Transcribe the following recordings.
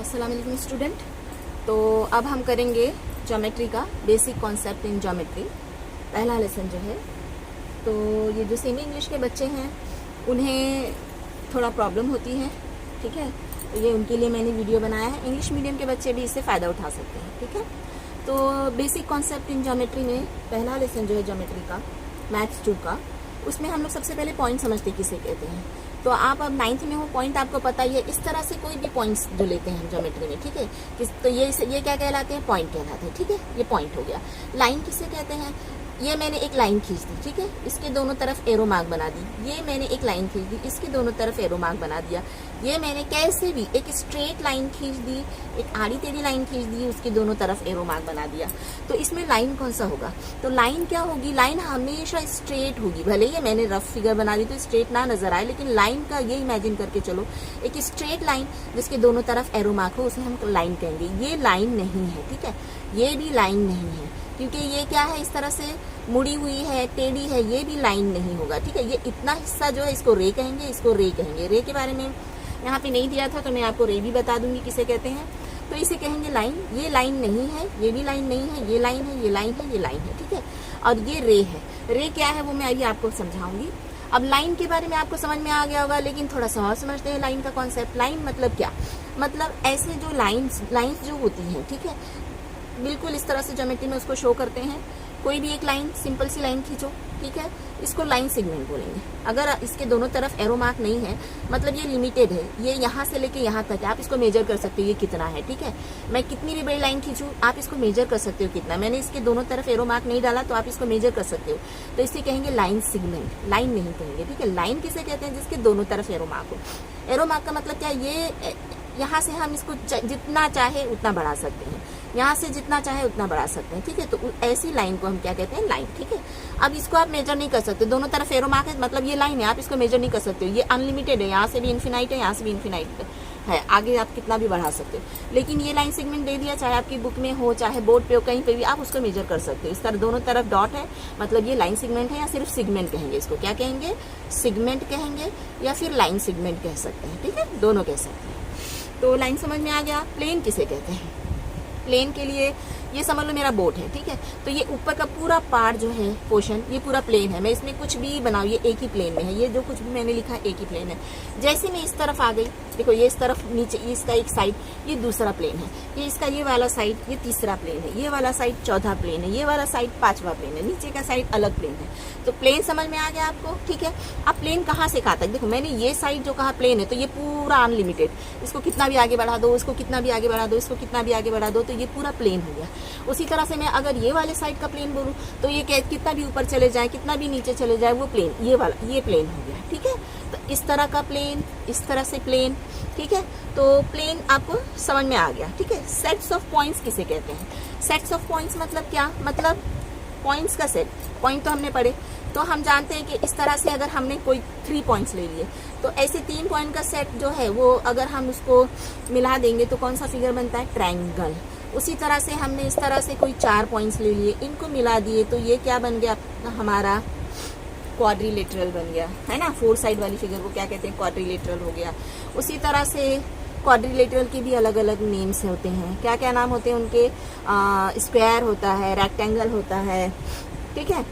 अस्सलाम वालेकुम स्टूडेंट। तो अब हम करेंगे ज्योमेट्री का बेसिक कॉन्सेप्ट इन ज्योमेट्री, पहला लेसन जो है। तो ये जो सेमी इंग्लिश के बच्चे हैं उन्हें थोड़ा प्रॉब्लम होती है, ठीक है, तो ये उनके लिए मैंने वीडियो बनाया है। इंग्लिश मीडियम के बच्चे भी इससे फ़ायदा उठा सकते हैं, ठीक है। तो बेसिक कॉन्सेप्ट इन ज्योमेट्री में पहला लेसन जो है ज्योमेट्री का, मैथ्स 2 का, उसमें हम लोग सबसे पहले पॉइंट समझते किसे कहते हैं। तो आप अब 9th में हो, पॉइंट आपको पता ही है। इस तरह से कोई भी पॉइंट्स जो लेते हैं ज्योमेट्री में, ठीक है, तो ये क्या कहलाते हैं, पॉइंट कहलाते हैं, ठीक है। ये पॉइंट हो गया। लाइन किसे कहते हैं, ये मैंने एक लाइन खींच दी, ठीक है, इसके दोनों तरफ एरो मार्क बना दी। ये मैंने एक लाइन खींच दी, इसके दोनों तरफ एरो मार्क बना दिया। ये मैंने कैसे भी एक स्ट्रेट लाइन खींच दी, एक आड़ी टेढ़ी लाइन खींच दी, उसके दोनों तरफ एरो मार्क बना दिया। तो इसमें लाइन कौन सा होगा, तो लाइन क्या होगी, लाइन हमेशा स्ट्रेट होगी। भले ही मैंने रफ फिगर बना दी तो स्ट्रेट ना नजर आए, लेकिन लाइन का ये इमेजिन करके चलो, एक स्ट्रेट लाइन जिसके दोनों तरफ एरो मार्क हो, उसे हम लाइन कहेंगे। ये लाइन नहीं है, ठीक है, ये भी लाइन नहीं है, क्योंकि ये क्या है, इस तरह से मुड़ी हुई है, टेढ़ी है, ये भी लाइन नहीं होगा, ठीक है। ये इतना हिस्सा जो है इसको रे कहेंगे, इसको रे कहेंगे। रे के बारे में यहाँ पे नहीं दिया था तो मैं आपको रे भी बता दूंगी किसे कहते हैं। तो इसे कहेंगे लाइन। ये लाइन नहीं है, ये भी लाइन नहीं है, ये लाइन है, ये लाइन है, ये लाइन है, ठीक है। और ये रे है। रे क्या है वो मैं अभी आपको समझाऊंगी। अब लाइन के बारे में आपको समझ में आ गया होगा, लेकिन थोड़ा सा और समझते हैं लाइन का कॉन्सेप्ट। लाइन मतलब क्या, मतलब ऐसे जो लाइन्स जो होती हैं, ठीक है, बिल्कुल इस तरह से ज्योमेट्री में उसको शो करते हैं। कोई भी एक लाइन, सिंपल सी लाइन खींचो, ठीक है, इसको लाइन सेगमेंट बोलेंगे। अगर इसके दोनों तरफ एरो मार्क नहीं है, मतलब ये लिमिटेड है, ये यहाँ से लेके यहाँ तक है, आप इसको मेजर कर सकते हो ये कितना है, ठीक है। मैं कितनी भी बड़ी लाइन खींचूं, आप इसको मेजर कर सकते हो कितना। मैंने इसके दोनों तरफ एरो मार्क नहीं डाला तो आप इसको मेजर कर सकते हो। तो इसे कहेंगे लाइन सेगमेंट, लाइन नहीं कहेंगे, ठीक है। लाइन किसे कहते हैं, जिसके दोनों तरफ एरो मार्क हो। एरो मार्क का मतलब क्या, ये यहाँ से हम इसको जितना चाहे उतना बढ़ा सकते हैं, यहाँ से जितना चाहे उतना बढ़ा सकते हैं, ठीक है। तो ऐसी लाइन को हम क्या कहते हैं, लाइन, ठीक है। अब इसको आप मेजर नहीं कर सकते, दोनों तरफ एरो मार्क है, मतलब ये लाइन है, आप इसको मेजर नहीं कर सकते हो। ये अनलिमिटेड है, यहाँ से भी इन्फिनाइट है, यहाँ से भी इन्फिनाइट है, आगे आप कितना भी बढ़ा सकते हो। लेकिन ये लाइन सेगमेंट दे दिया, चाहे आपकी बुक में हो, चाहे बोर्ड पे हो, कहीं पे भी आप उसको मेजर कर सकते हो। इस तरह दोनों तरफ डॉट है, मतलब ये लाइन सेगमेंट है, या सिर्फ सेगमेंट कहेंगे इसको, क्या कहेंगे, सेगमेंट कहेंगे, या फिर लाइन सेगमेंट कह सकते हैं, ठीक है, दोनों कह सकते हैं। तो लाइन समझ में आ गया। प्लेन किसे कहते हैं, प्लेन के लिए ये समझ लो मेरा बोर्ड है, ठीक है। तो ये ऊपर का पूरा पार्ट जो है, पोर्शन, ये पूरा प्लेन है। मैं इसमें कुछ भी बनाऊँ, ये एक ही प्लेन में है, ये जो कुछ भी मैंने लिखा एक ही प्लेन है। जैसे मैं इस तरफ आ गई, देखो ये इस तरफ नीचे, इसका एक साइड ये दूसरा प्लेन है, ये इसका ये वाला साइड ये तीसरा प्लेन है, ये वाला साइड चौथा प्लेन है, ये वाला साइड पांचवा प्लेन है, नीचे का साइड अलग प्लेन है। तो प्लेन समझ में आ गया आपको, ठीक है। अब प्लेन कहाँ से कहाँ तक, देखो मैंने ये साइड जो कहा प्लेन है, तो ये पूरा अनलिमिटेड, इसको कितना भी आगे बढ़ा दो, इसको कितना भी आगे बढ़ा दो, इसको कितना भी आगे बढ़ा दो, तो ये पूरा प्लेन हो गया। उसी तरह से मैं अगर ये वाले साइड का प्लेन बोलूँ तो ये कितना भी ऊपर चले जाए, कितना भी नीचे चले जाए, वो प्लेन, ये वाला ये प्लेन हो गया, ठीक है। तो इस तरह का प्लेन, इस तरह से प्लेन, ठीक है। तो प्लेन आपको समझ में आ गया, ठीक है। सेट्स ऑफ पॉइंट्स किसे कहते हैं, सेट्स ऑफ पॉइंट्स मतलब क्या, मतलब पॉइंट्स का सेट। पॉइंट तो हमने पढ़े, तो हम जानते हैं कि इस तरह से अगर हमने कोई 3 पॉइंट्स ले लिए, तो ऐसे 3 पॉइंट का सेट जो है वो अगर हम उसको मिला देंगे तो कौन सा फिगर बनता है, ट्रायंगल। उसी तरह से हमने इस तरह से कोई 4 पॉइंट्स ले लिए, इनको मिला दिए तो ये क्या बन गया, हमारा क्वाड्रिलेटरल बन गया, है ना। 4 साइड वाली फिगर को क्या कहते हैं, क्वाड्रिलेटरल हो गया। उसी तरह से क्वाड्रिलेटरल के भी अलग अलग नेम्स होते हैं, क्या क्या नाम होते हैं उनके, स्क्वायर होता है, रेक्टेंगल होता है, ठीक है।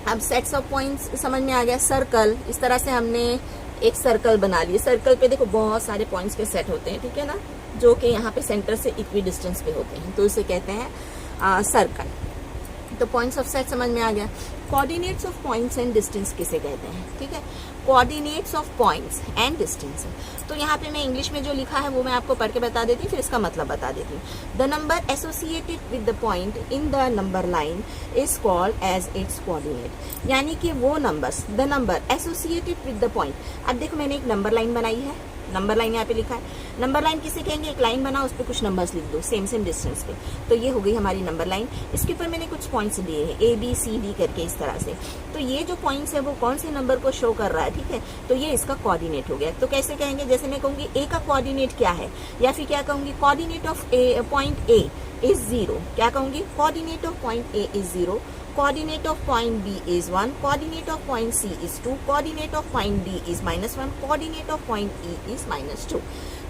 अब सेट्स ऑफ पॉइंट्स समझ में आ गया। सर्कल, इस तरह से हमने एक सर्कल बना लिया, सर्कल पे देखो बहुत सारे पॉइंट्स के सेट होते हैं, ठीक है ना, जो कि यहाँ पे सेंटर से इक्वी डिस्टेंस पे होते हैं, तो इसे कहते हैं सर्कल। तो पॉइंट्स ऑफ सेट समझ में आ गया। Coordinates of points and distance किसे कहते हैं, ठीक है, coordinates of points and distance. तो यहाँ पे मैं इंग्लिश में जो लिखा है वो मैं आपको पढ़ के बता देती हूँ, फिर इसका मतलब बता देती हूँ। The number associated with the point in the number line is called as its coordinate, यानी कि वो numbers, the number associated with the point. अब देखो मैंने एक नंबर लाइन बनाई है, नंबर लाइन यहाँ पे लिखा है। नंबर लाइन किसे कहेंगे, एक लाइन बनाओ, उस पर कुछ नंबर्स लिख दो सेम सेम डिस्टेंस पे, तो ये हो गई हमारी नंबर लाइन। इसके ऊपर मैंने कुछ पॉइंट्स दिए हैं, ABCD करके इस तरह से। तो ये जो पॉइंट्स है वो कौन से नंबर को शो कर रहा है, ठीक है, तो ये इसका कोऑर्डिनेट हो गया। तो कैसे कहेंगे, जैसे मैं कहूंगी A का कोऑर्डिनेट क्या है, या फिर क्या कहूंगी, coordinate of point A is 0, क्या कहूंगी, coordinate of point A is 0, coordinate of point B is 1, coordinate of point C is 2, coordinate of point D is -1, coordinate of point E is -2।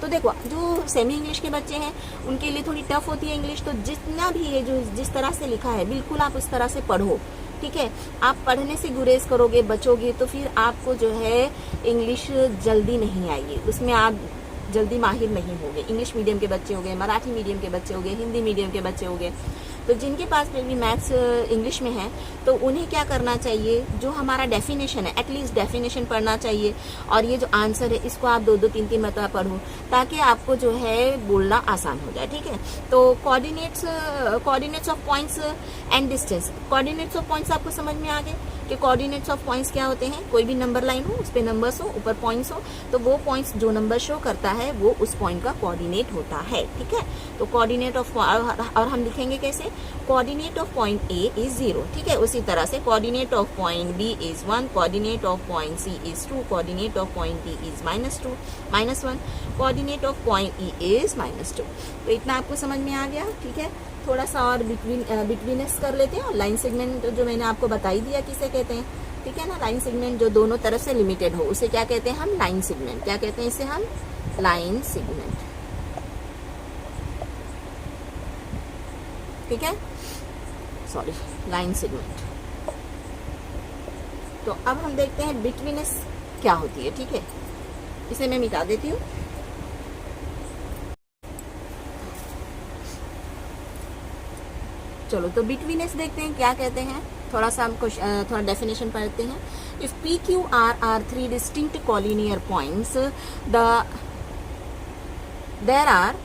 तो देखो जो सेमी इंग्लिश के बच्चे हैं उनके लिए थोड़ी टफ होती है इंग्लिश, तो जितना भी है जो जिस तरह से लिखा है बिल्कुल आप उस तरह से पढ़ो, ठीक है। आप पढ़ने से गुरेज करोगे, बचोगे, तो फिर आपको जो है इंग्लिश जल्दी नहीं आएगी, उसमें आप जल्दी माहिर नहीं होंगे। इंग्लिश मीडियम के बच्चे हो गए, मराठी मीडियम के बच्चे हो गए, हिंदी मीडियम के बच्चे हो गए, तो जिनके पास फिर भी मैथ्स इंग्लिश में है तो उन्हें क्या करना चाहिए, जो हमारा डेफिनेशन है एटलीस्ट डेफिनेशन पढ़ना चाहिए, और ये जो आंसर है इसको आप 2-2 3-3 मरतबा पढ़ो ताकि आपको जो है बोलना आसान हो जाए, ठीक है। तो coordinates of points and distance. Coordinates of points आपको समझ में आ गए कि कोऑर्डिनेट्स ऑफ पॉइंट्स क्या होते हैं। कोई भी नंबर लाइन हो, उस पर नंबर्स हो, ऊपर पॉइंट्स हो, तो वो पॉइंट्स जो नंबर शो करता है वो उस पॉइंट का कोऑर्डिनेट होता है, ठीक है। तो कोऑर्डिनेट ऑफ, और हम लिखेंगे कैसे, coordinate of point A is 0, ठीक है। उसी तरह से coordinate of point B is 1, coordinate of point C is 2, coordinate of point D is -1, coordinate of point E is -2। तो इतना आपको समझ में आ गया, ठीक है। थोड़ा सा और बिटवीनेस कर लेते हैं, और लाइन सेगमेंट जो मैंने आपको बता ही दिया किसे कहते हैं, ठीक है ना। लाइन सेगमेंट जो दोनों तरफ से लिमिटेड हो उसे क्या कहते हैं हम, लाइन सेगमेंट। क्या कहते हैं इसे हम, लाइन सेगमेंट, ठीक है, सॉरी, लाइन सेगमेंट। तो अब हम देखते हैं बिटवीनेस क्या होती है, ठीक है। इसे मैं मिटा देती हूँ। चलो तो बिटवीनेस देखते हैं क्या कहते हैं, थोड़ा सा हमको थोड़ा डेफिनेशन पढ़ते हैं। If P Q R are 3 distinct collinear points, there are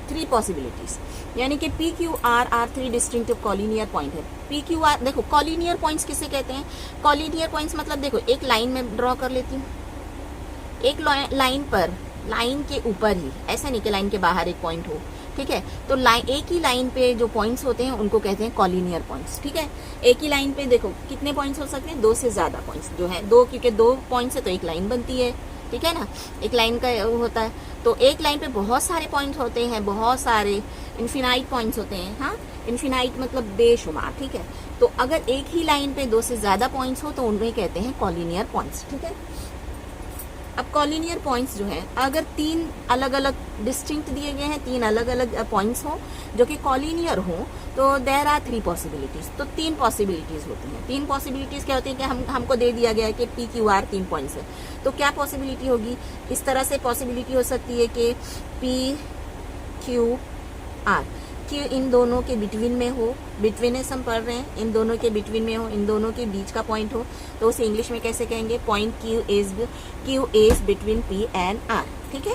3 possibilities, यानी कि P Q R are 3 distinct collinear point है। पी क्यू आर, देखो कॉलिनियर पॉइंट्स किसे कहते हैं, कॉलिनियर पॉइंट्स मतलब देखो एक लाइन में ड्रॉ कर लेती हूँ, एक लाइन पर, लाइन के ऊपर ही, ऐसा नहीं कि लाइन के बाहर एक पॉइंट हो, ठीक है। तो एक ही लाइन पे जो पॉइंट्स होते हैं उनको कहते हैं कॉलिनियर पॉइंट्स, ठीक है। एक ही लाइन पे देखो कितने पॉइंट्स हो सकते हैं, 2 से ज्यादा पॉइंट्स जो है, 2, क्योंकि 2 पॉइंट्स से तो एक लाइन बनती है, ठीक है ना, एक लाइन का होता है। तो एक लाइन पे बहुत सारे पॉइंट्स होते हैं, बहुत सारे इन्फिनाइट पॉइंट्स होते हैं, हाँ, इन्फिनाइट मतलब बेशुमार, ठीक है। तो अगर एक ही लाइन पे 2 से ज्यादा पॉइंट्स हो तो उन्हें कहते हैं कॉलिनियर पॉइंट्स, ठीक है। अब कॉलिनियर पॉइंट्स जो है, अगर 3 अलग अलग डिस्टिंक्ट दिए गए हैं, 3 अलग अलग पॉइंट्स हो जो कि कॉलिनियर हो, तो देयर आर 3 पॉसिबिलिटीज। तो 3 पॉसिबिलिटीज होती हैं। 3 पॉसिबिलिटीज क्या होती है कि हमको दे दिया गया है कि पी क्यू आर 3 पॉइंट्स है, तो क्या पॉसिबिलिटी होगी, इस तरह से पॉसिबिलिटी हो सकती है कि P Q are, Q in दोनों के बिटवीन में हो, बिटवीनेस हम पढ़ रहे हैं, इन दोनों के बिटवीन में हो, इन दोनों के बीच का पॉइंट हो, तो उसे इंग्लिश में कैसे कहेंगे, point Q is between P and R, ठीक है।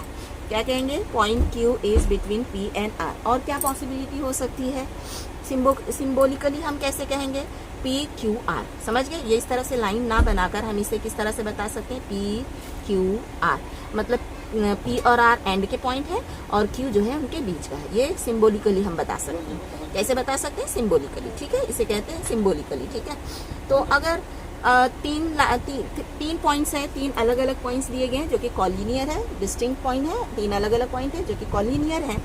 क्या कहेंगे, point Q is between P and R. और क्या पॉसिबिलिटी हो सकती है, सिंबॉलिकली हम कैसे कहेंगे, पी क्यू आर, समझ गए। ये इस तरह से लाइन ना बनाकर हम इसे किस तरह से बता सकते हैं, पी क्यू आर, मतलब पी और आर एंड के पॉइंट है और क्यू जो है उनके बीच का है। ये सिंबॉलिकली हम बता सकते हैं। कैसे बता सकते हैं, सिंबॉलिकली, ठीक है, इसे कहते हैं सिंबॉलिकली, ठीक है। तो अगर 3 पॉइंट्स हैं, 3 अलग अलग पॉइंट्स दिए गए हैं जो कि कॉलिनियर है, डिस्टिंक्ट पॉइंट है, 3 अलग अलग पॉइंट है जो कि कॉलिनियर है,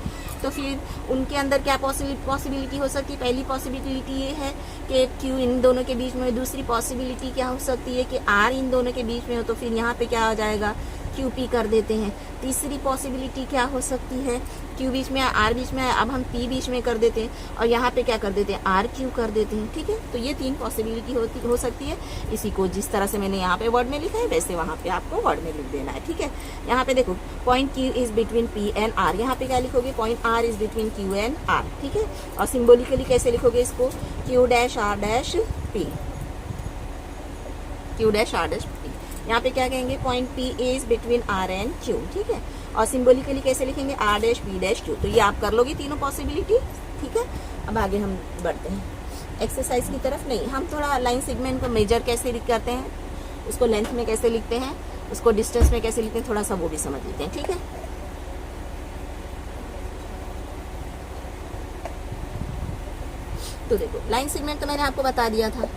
तो फिर उनके अंदर क्या पॉसिबिलिटी हो सकती है। पहली पॉसिबिलिटी ये है कि क्यू इन दोनों के बीच में, दूसरी पॉसिबिलिटी क्या हो सकती है कि आर इन दोनों के बीच में हो, तो फिर यहाँ पे क्या आ जाएगा, क्यू पी कर देते हैं। तीसरी पॉसिबिलिटी क्या हो सकती है, क्यू बीच में, आर बीच में, अब हम पी बीच में कर देते हैं और यहाँ पे क्या कर देते हैं, आर क्यू कर देते हैं, ठीक है। तो ये 3 पॉसिबिलिटी हो सकती है। इसी को जिस तरह से मैंने यहाँ पे वर्ड में लिखा है वैसे वहाँ पे आपको वर्ड में लिख देना है, ठीक है। यहाँ पे देखो point Q is between P and R, यहाँ पे क्या लिखोगे, point R is between Q and R, ठीक है। और सिम्बोलिकली कैसे लिखोगे इसको, Q dash R dash P, Q dash R dash P. यहाँ पे क्या कहेंगे, point P is between R and Q, ठीक है। और सिंबॉलिकली कैसे लिखेंगे, R dash P dash Q. तो ये आप कर लोगे तीनों पॉसिबिलिटी, ठीक है। अब आगे हम बढ़ते हैं एक्सरसाइज की तरफ। नहीं, हम थोड़ा लाइन सेगमेंट को मेजर कैसे करते हैं, उसको लेंथ में कैसे लिखते हैं, उसको डिस्टेंस में कैसे लिखते हैं, थोड़ा सा वो भी समझ लेते हैं, ठीक है। तो देखो लाइन सेगमेंट तो मैंने आपको बता दिया था,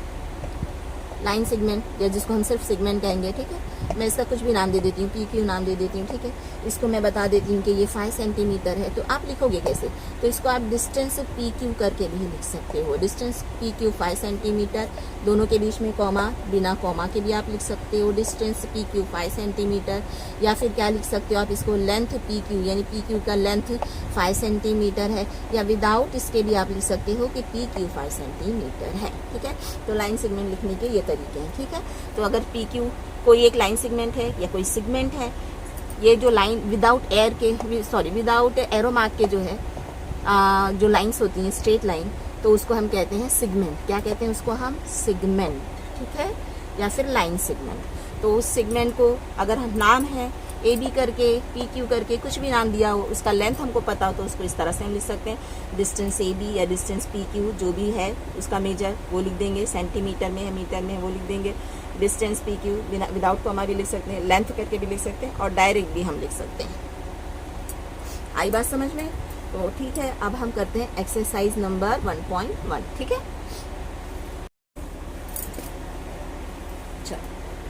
लाइन सेगमेंट या जिसको हम सिर्फ सेगमेंट कहेंगे, ठीक है। मैं इसका कुछ भी नाम दे देती हूँ, PQ नाम दे देती हूँ, ठीक है। इसको मैं बता देती हूँ कि ये 5 सेंटीमीटर है। तो आप लिखोगे कैसे? तो इसको आप डिस्टेंस PQ करके भी लिख सकते हो। डिस्टेंस PQ 5 सेंटीमीटर, दोनों के बीच में कॉमा, बिना कॉमा के भी आप लिख सकते हो डिस्टेंस PQ 5 सेंटीमीटर। या फिर क्या लिख सकते हो आप इसको, लेंथ PQ, यानी PQ का लेंथ 5 सेंटीमीटर है, या विदाउट इसके भी आप लिख सकते हो कि PQ 5 सेंटीमीटर है, ठीक है। तो लाइन सेगमेंट लिखने के ये तरीके हैं, ठीक है। तो अगर PQ कोई एक लाइन सेगमेंट है या कोई सेगमेंट है, ये जो लाइन विदाउट एरो मार्क के जो है जो लाइंस होती हैं स्ट्रेट लाइन, तो उसको हम कहते हैं सेगमेंट। क्या कहते हैं उसको हम? सेगमेंट, ठीक है, या फिर लाइन सेगमेंट। तो उस सेगमेंट को अगर हम नाम है AB करके, PQ करके, कुछ भी नाम दिया हो, उसका लेंथ हमको पता हो तो उसको इस तरह से हम लिख सकते हैं। डिस्टेंस AB या डिस्टेंस PQ जो भी है उसका मेजर वो लिख देंगे, सेंटीमीटर में है, मीटर में है, वो लिख देंगे। डिस्टेंस PQ विदाउट कॉमा भी लिख सकते हैं, लेंथ करके भी लिख सकते हैं, और डायरेक्ट भी हम लिख सकते हैं। आई बात समझ में? तो ठीक है, अब हम करते हैं एक्सरसाइज नंबर 1.1, ठीक है।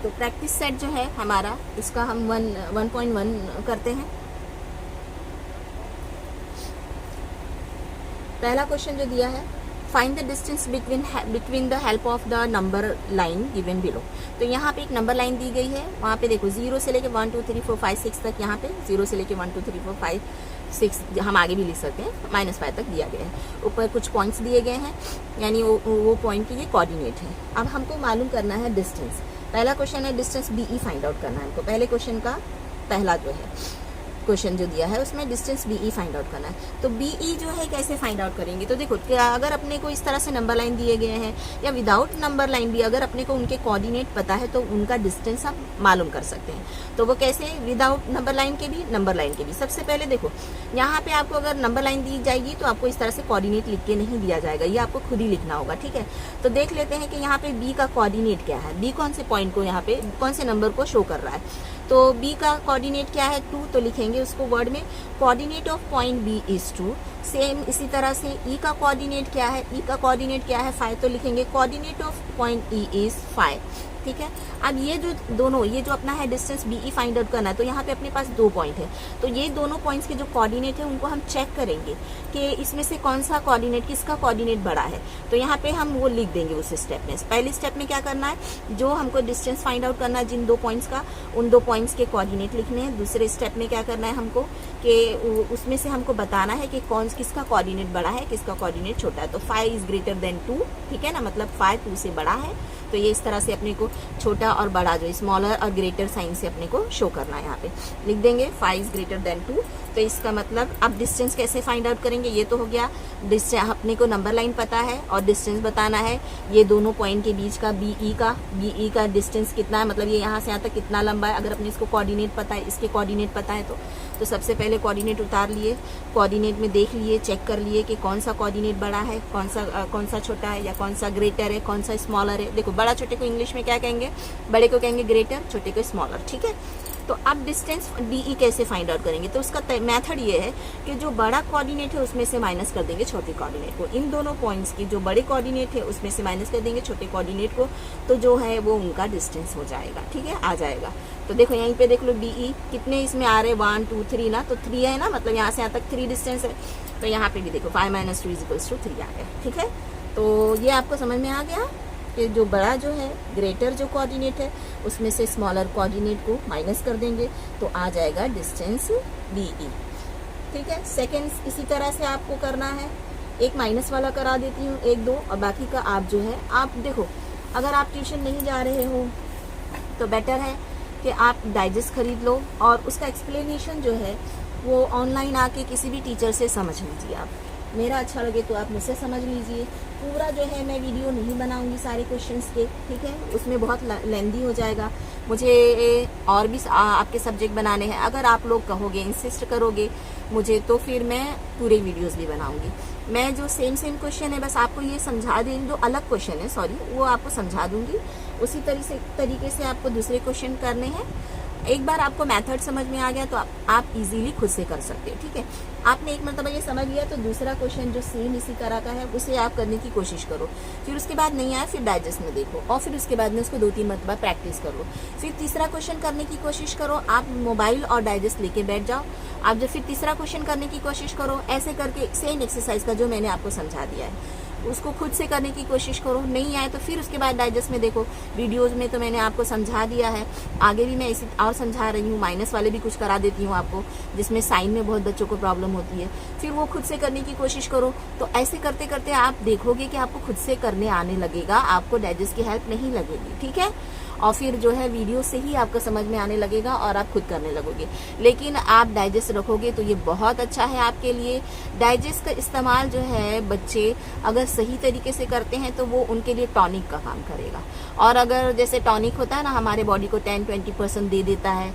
तो प्रैक्टिस सेट जो है हमारा, इसका हम 1.1 करते हैं। पहला क्वेश्चन जो दिया है, find the distance between the help of the number line given below. तो यहाँ पे एक नंबर लाइन दी गई है, वहाँ पे देखो 0 से लेके 1 2 3 4 5 6 तक, यहाँ पे 0 से लेके 1 2 3 4 5 6 हम आगे भी लिख सकते हैं, -5 तक दिया गया है। ऊपर कुछ पॉइंट्स दिए गए हैं, यानी वो पॉइंट की ये कोऑर्डिनेट है। अब हमको मालूम करना है डिस्टेंस। पहला क्वेश्चन है डिस्टेंस BE फाइंड आउट करना है हमको। पहले क्वेश्चन का पहला जो है क्वेश्चन जो दिया है उसमें डिस्टेंस BE फाइंड आउट करना है। तो BE जो है कैसे फाइंड आउट करेंगे? तो देखो, क्या अगर अपने को इस तरह से नंबर लाइन दिए गए हैं या विदाउट नंबर लाइन भी अगर अपने को उनके कोऑर्डिनेट पता है तो उनका डिस्टेंस हम मालूम कर सकते हैं। तो वो कैसे? विदाउट नंबर लाइन के भी, नंबर लाइन के भी। सबसे पहले देखो, यहाँ पे आपको अगर नंबर लाइन दी जाएगी तो आपको इस तरह से कोऑर्डिनेट लिख के नहीं दिया जाएगा, ये आपको खुद ही लिखना होगा, ठीक है। तो देख लेते हैं कि यहाँ पे B का कोऑर्डिनेट क्या है, B कौन से पॉइंट को, यहाँ पे कौन से नंबर को शो कर रहा है। तो B का कोऑर्डिनेट क्या है? 2, तो लिखेंगे उसको वर्ड में, coordinate of point B is 2। Same इसी तरह से E का कोऑर्डिनेट क्या है? E का कोऑर्डिनेट क्या है? 5, तो लिखेंगे coordinate of point E is 5, ठीक है। अब ये जो दोनों, ये जो अपना है डिस्टेंस BE फाइंड आउट करना है, तो यहाँ पे अपने पास 2 पॉइंट है। तो ये दोनों पॉइंट्स के जो कोऑर्डिनेट है उनको हम चेक करेंगे कि इसमें से कौन सा कोऑर्डिनेट, किसका कोऑर्डिनेट बड़ा है। तो यहाँ पे हम वो लिख देंगे उस स्टेप में। पहले स्टेप में क्या करना है, जो हमको डिस्टेंस फाइंड आउट करना है जिन 2 पॉइंट्स का, उन 2 पॉइंट्स के कोऑर्डिनेट लिखने हैं। दूसरे स्टेप में क्या करना है हमको, कि उसमें से हमको बताना है कि किसका कोऑर्डिनेट बड़ा है, किसका कोऑर्डिनेट छोटा है। तो 5 इज ग्रेटर देन 2, ठीक है ना, मतलब 5 2 से बड़ा है। तो ये इस तरह से अपने को छोटा और बड़ा जो स्मॉलर और ग्रेटर साइन से अपने को शो करना है। यहाँ पे लिख देंगे 5 इज ग्रेटर देन 2। तो इसका मतलब अब डिस्टेंस कैसे फाइंड आउट करेंगे, ये तो हो गया। डिस्टेंस अपने को नंबर लाइन पता है और डिस्टेंस बताना है। ये दोनों पॉइंट के बीच का BE का डिस्टेंस कितना है, मतलब ये यहाँ से यहाँ तक कितना लंबा है। अगर अपने इसको कोऑर्डिनेट पता है, इसके कोऑर्डिनेट पता है तो सबसे पहले कोऑर्डिनेट उतार लिए, कोऑर्डिनेट में देख लिए, चेक कर लिए कि कौन सा कोऑर्डिनेट बड़ा है, कौन सा छोटा है, या कौन सा ग्रेटर है, कौन सा स्मॉलर है। देखो, बड़ा छोटे को इंग्लिश में क्या कहेंगे, बड़े को कहेंगे ग्रेटर, छोटे को स्मॉलर, ठीक है। तो अब डिस्टेंस DE कैसे फाइंड आउट करेंगे, तो उसका मेथड ये है कि जो बड़ा कोऑर्डिनेट है उसमें से माइनस कर देंगे छोटे कोऑर्डिनेट को। इन दोनों पॉइंट्स की जो बड़े कोऑर्डिनेट है उसमें से माइनस कर देंगे छोटे कोऑर्डिनेट को, तो जो है वो उनका डिस्टेंस हो जाएगा, ठीक है, आ जाएगा। तो देखो यहीं पे देख लो DE कितने इसमें आ रहे हैं, 1 2 3 ना, तो 3 है ना, मतलब यहाँ से यहाँ तक 3 डिस्टेंस है। तो यहाँ पे भी देखो 5 - 2 = 3 आ गया, ठीक है। तो ये आपको समझ में आ गया कि जो बड़ा जो है ग्रेटर जो कोऑर्डिनेट है उसमें से स्मॉलर कोऑर्डिनेट को माइनस कर देंगे तो आ जाएगा डिस्टेंस BE, ठीक है। सेकेंड इसी तरह से आपको करना है, एक माइनस वाला करा देती हूँ, 1 2, और बाकी का आप जो है, आप देखो अगर आप ट्यूशन नहीं जा रहे हो तो बेटर है कि आप डाइजेस्ट खरीद लो और उसका एक्सप्लेनेशन जो है वो ऑनलाइन आके किसी भी टीचर से समझ लीजिए। आप मेरा अच्छा लगे तो आप मुझसे समझ लीजिए। पूरा जो है मैं वीडियो नहीं बनाऊंगी सारे क्वेश्चंस के, ठीक है, उसमें बहुत लेंदी हो जाएगा। मुझे और भी आपके सब्जेक्ट बनाने हैं। अगर आप लोग कहोगे, इंसिस्ट करोगे मुझे, तो फिर मैं पूरे वीडियोस भी बनाऊंगी। मैं जो सेम क्वेश्चन है बस आपको ये समझा देंगी, जो अलग क्वेश्चन है सॉरी, वो आपको समझा दूंगी। उसी तरीके से आपको दूसरे क्वेश्चन करने हैं एक बार आपको मेथड समझ में आ गया तो आप इजीली खुद से कर सकते हैं, ठीक है। आपने एक मरतबा ये समझ लिया तो दूसरा क्वेश्चन जो सेम इसी तरह का है उसे आप करने की कोशिश करो। फिर उसके बाद नहीं आया फिर डाइजेस्ट में देखो और फिर उसके बाद में उसको 2-3 मरतबा प्रैक्टिस कर लो। फिर तीसरा क्वेश्चन करने की कोशिश करो, आप मोबाइल और डाइजेस्ट लेके बैठ जाओ। आप जब फिर तीसरा क्वेश्चन करने की कोशिश करो, ऐसे करके सेम एक्सरसाइज का जो मैंने आपको समझा दिया है उसको खुद से करने की कोशिश करो। नहीं आए तो फिर उसके बाद डाइजेस्ट में देखो। वीडियोस में तो मैंने आपको समझा दिया है, आगे भी मैं इसी और समझा रही हूँ। माइनस वाले भी कुछ करा देती हूँ आपको, जिसमें साइन में बहुत बच्चों को प्रॉब्लम होती है, फिर वो खुद से करने की कोशिश करो। तो ऐसे करते करते आप देखोगे कि आपको खुद से करने आने लगेगा, आपको डाइजेस्ट की हेल्प नहीं लगेगी, ठीक है। और फिर जो है वीडियो से ही आपको समझ में आने लगेगा और आप खुद करने लगोगे। लेकिन आप डाइजेस्ट रखोगे तो ये बहुत अच्छा है आपके लिए। डाइजेस्ट का इस्तेमाल जो है बच्चे अगर सही तरीके से करते हैं तो वो उनके लिए टॉनिक का काम करेगा। और अगर जैसे टॉनिक होता है ना, हमारे बॉडी को 10-20% दे देता है,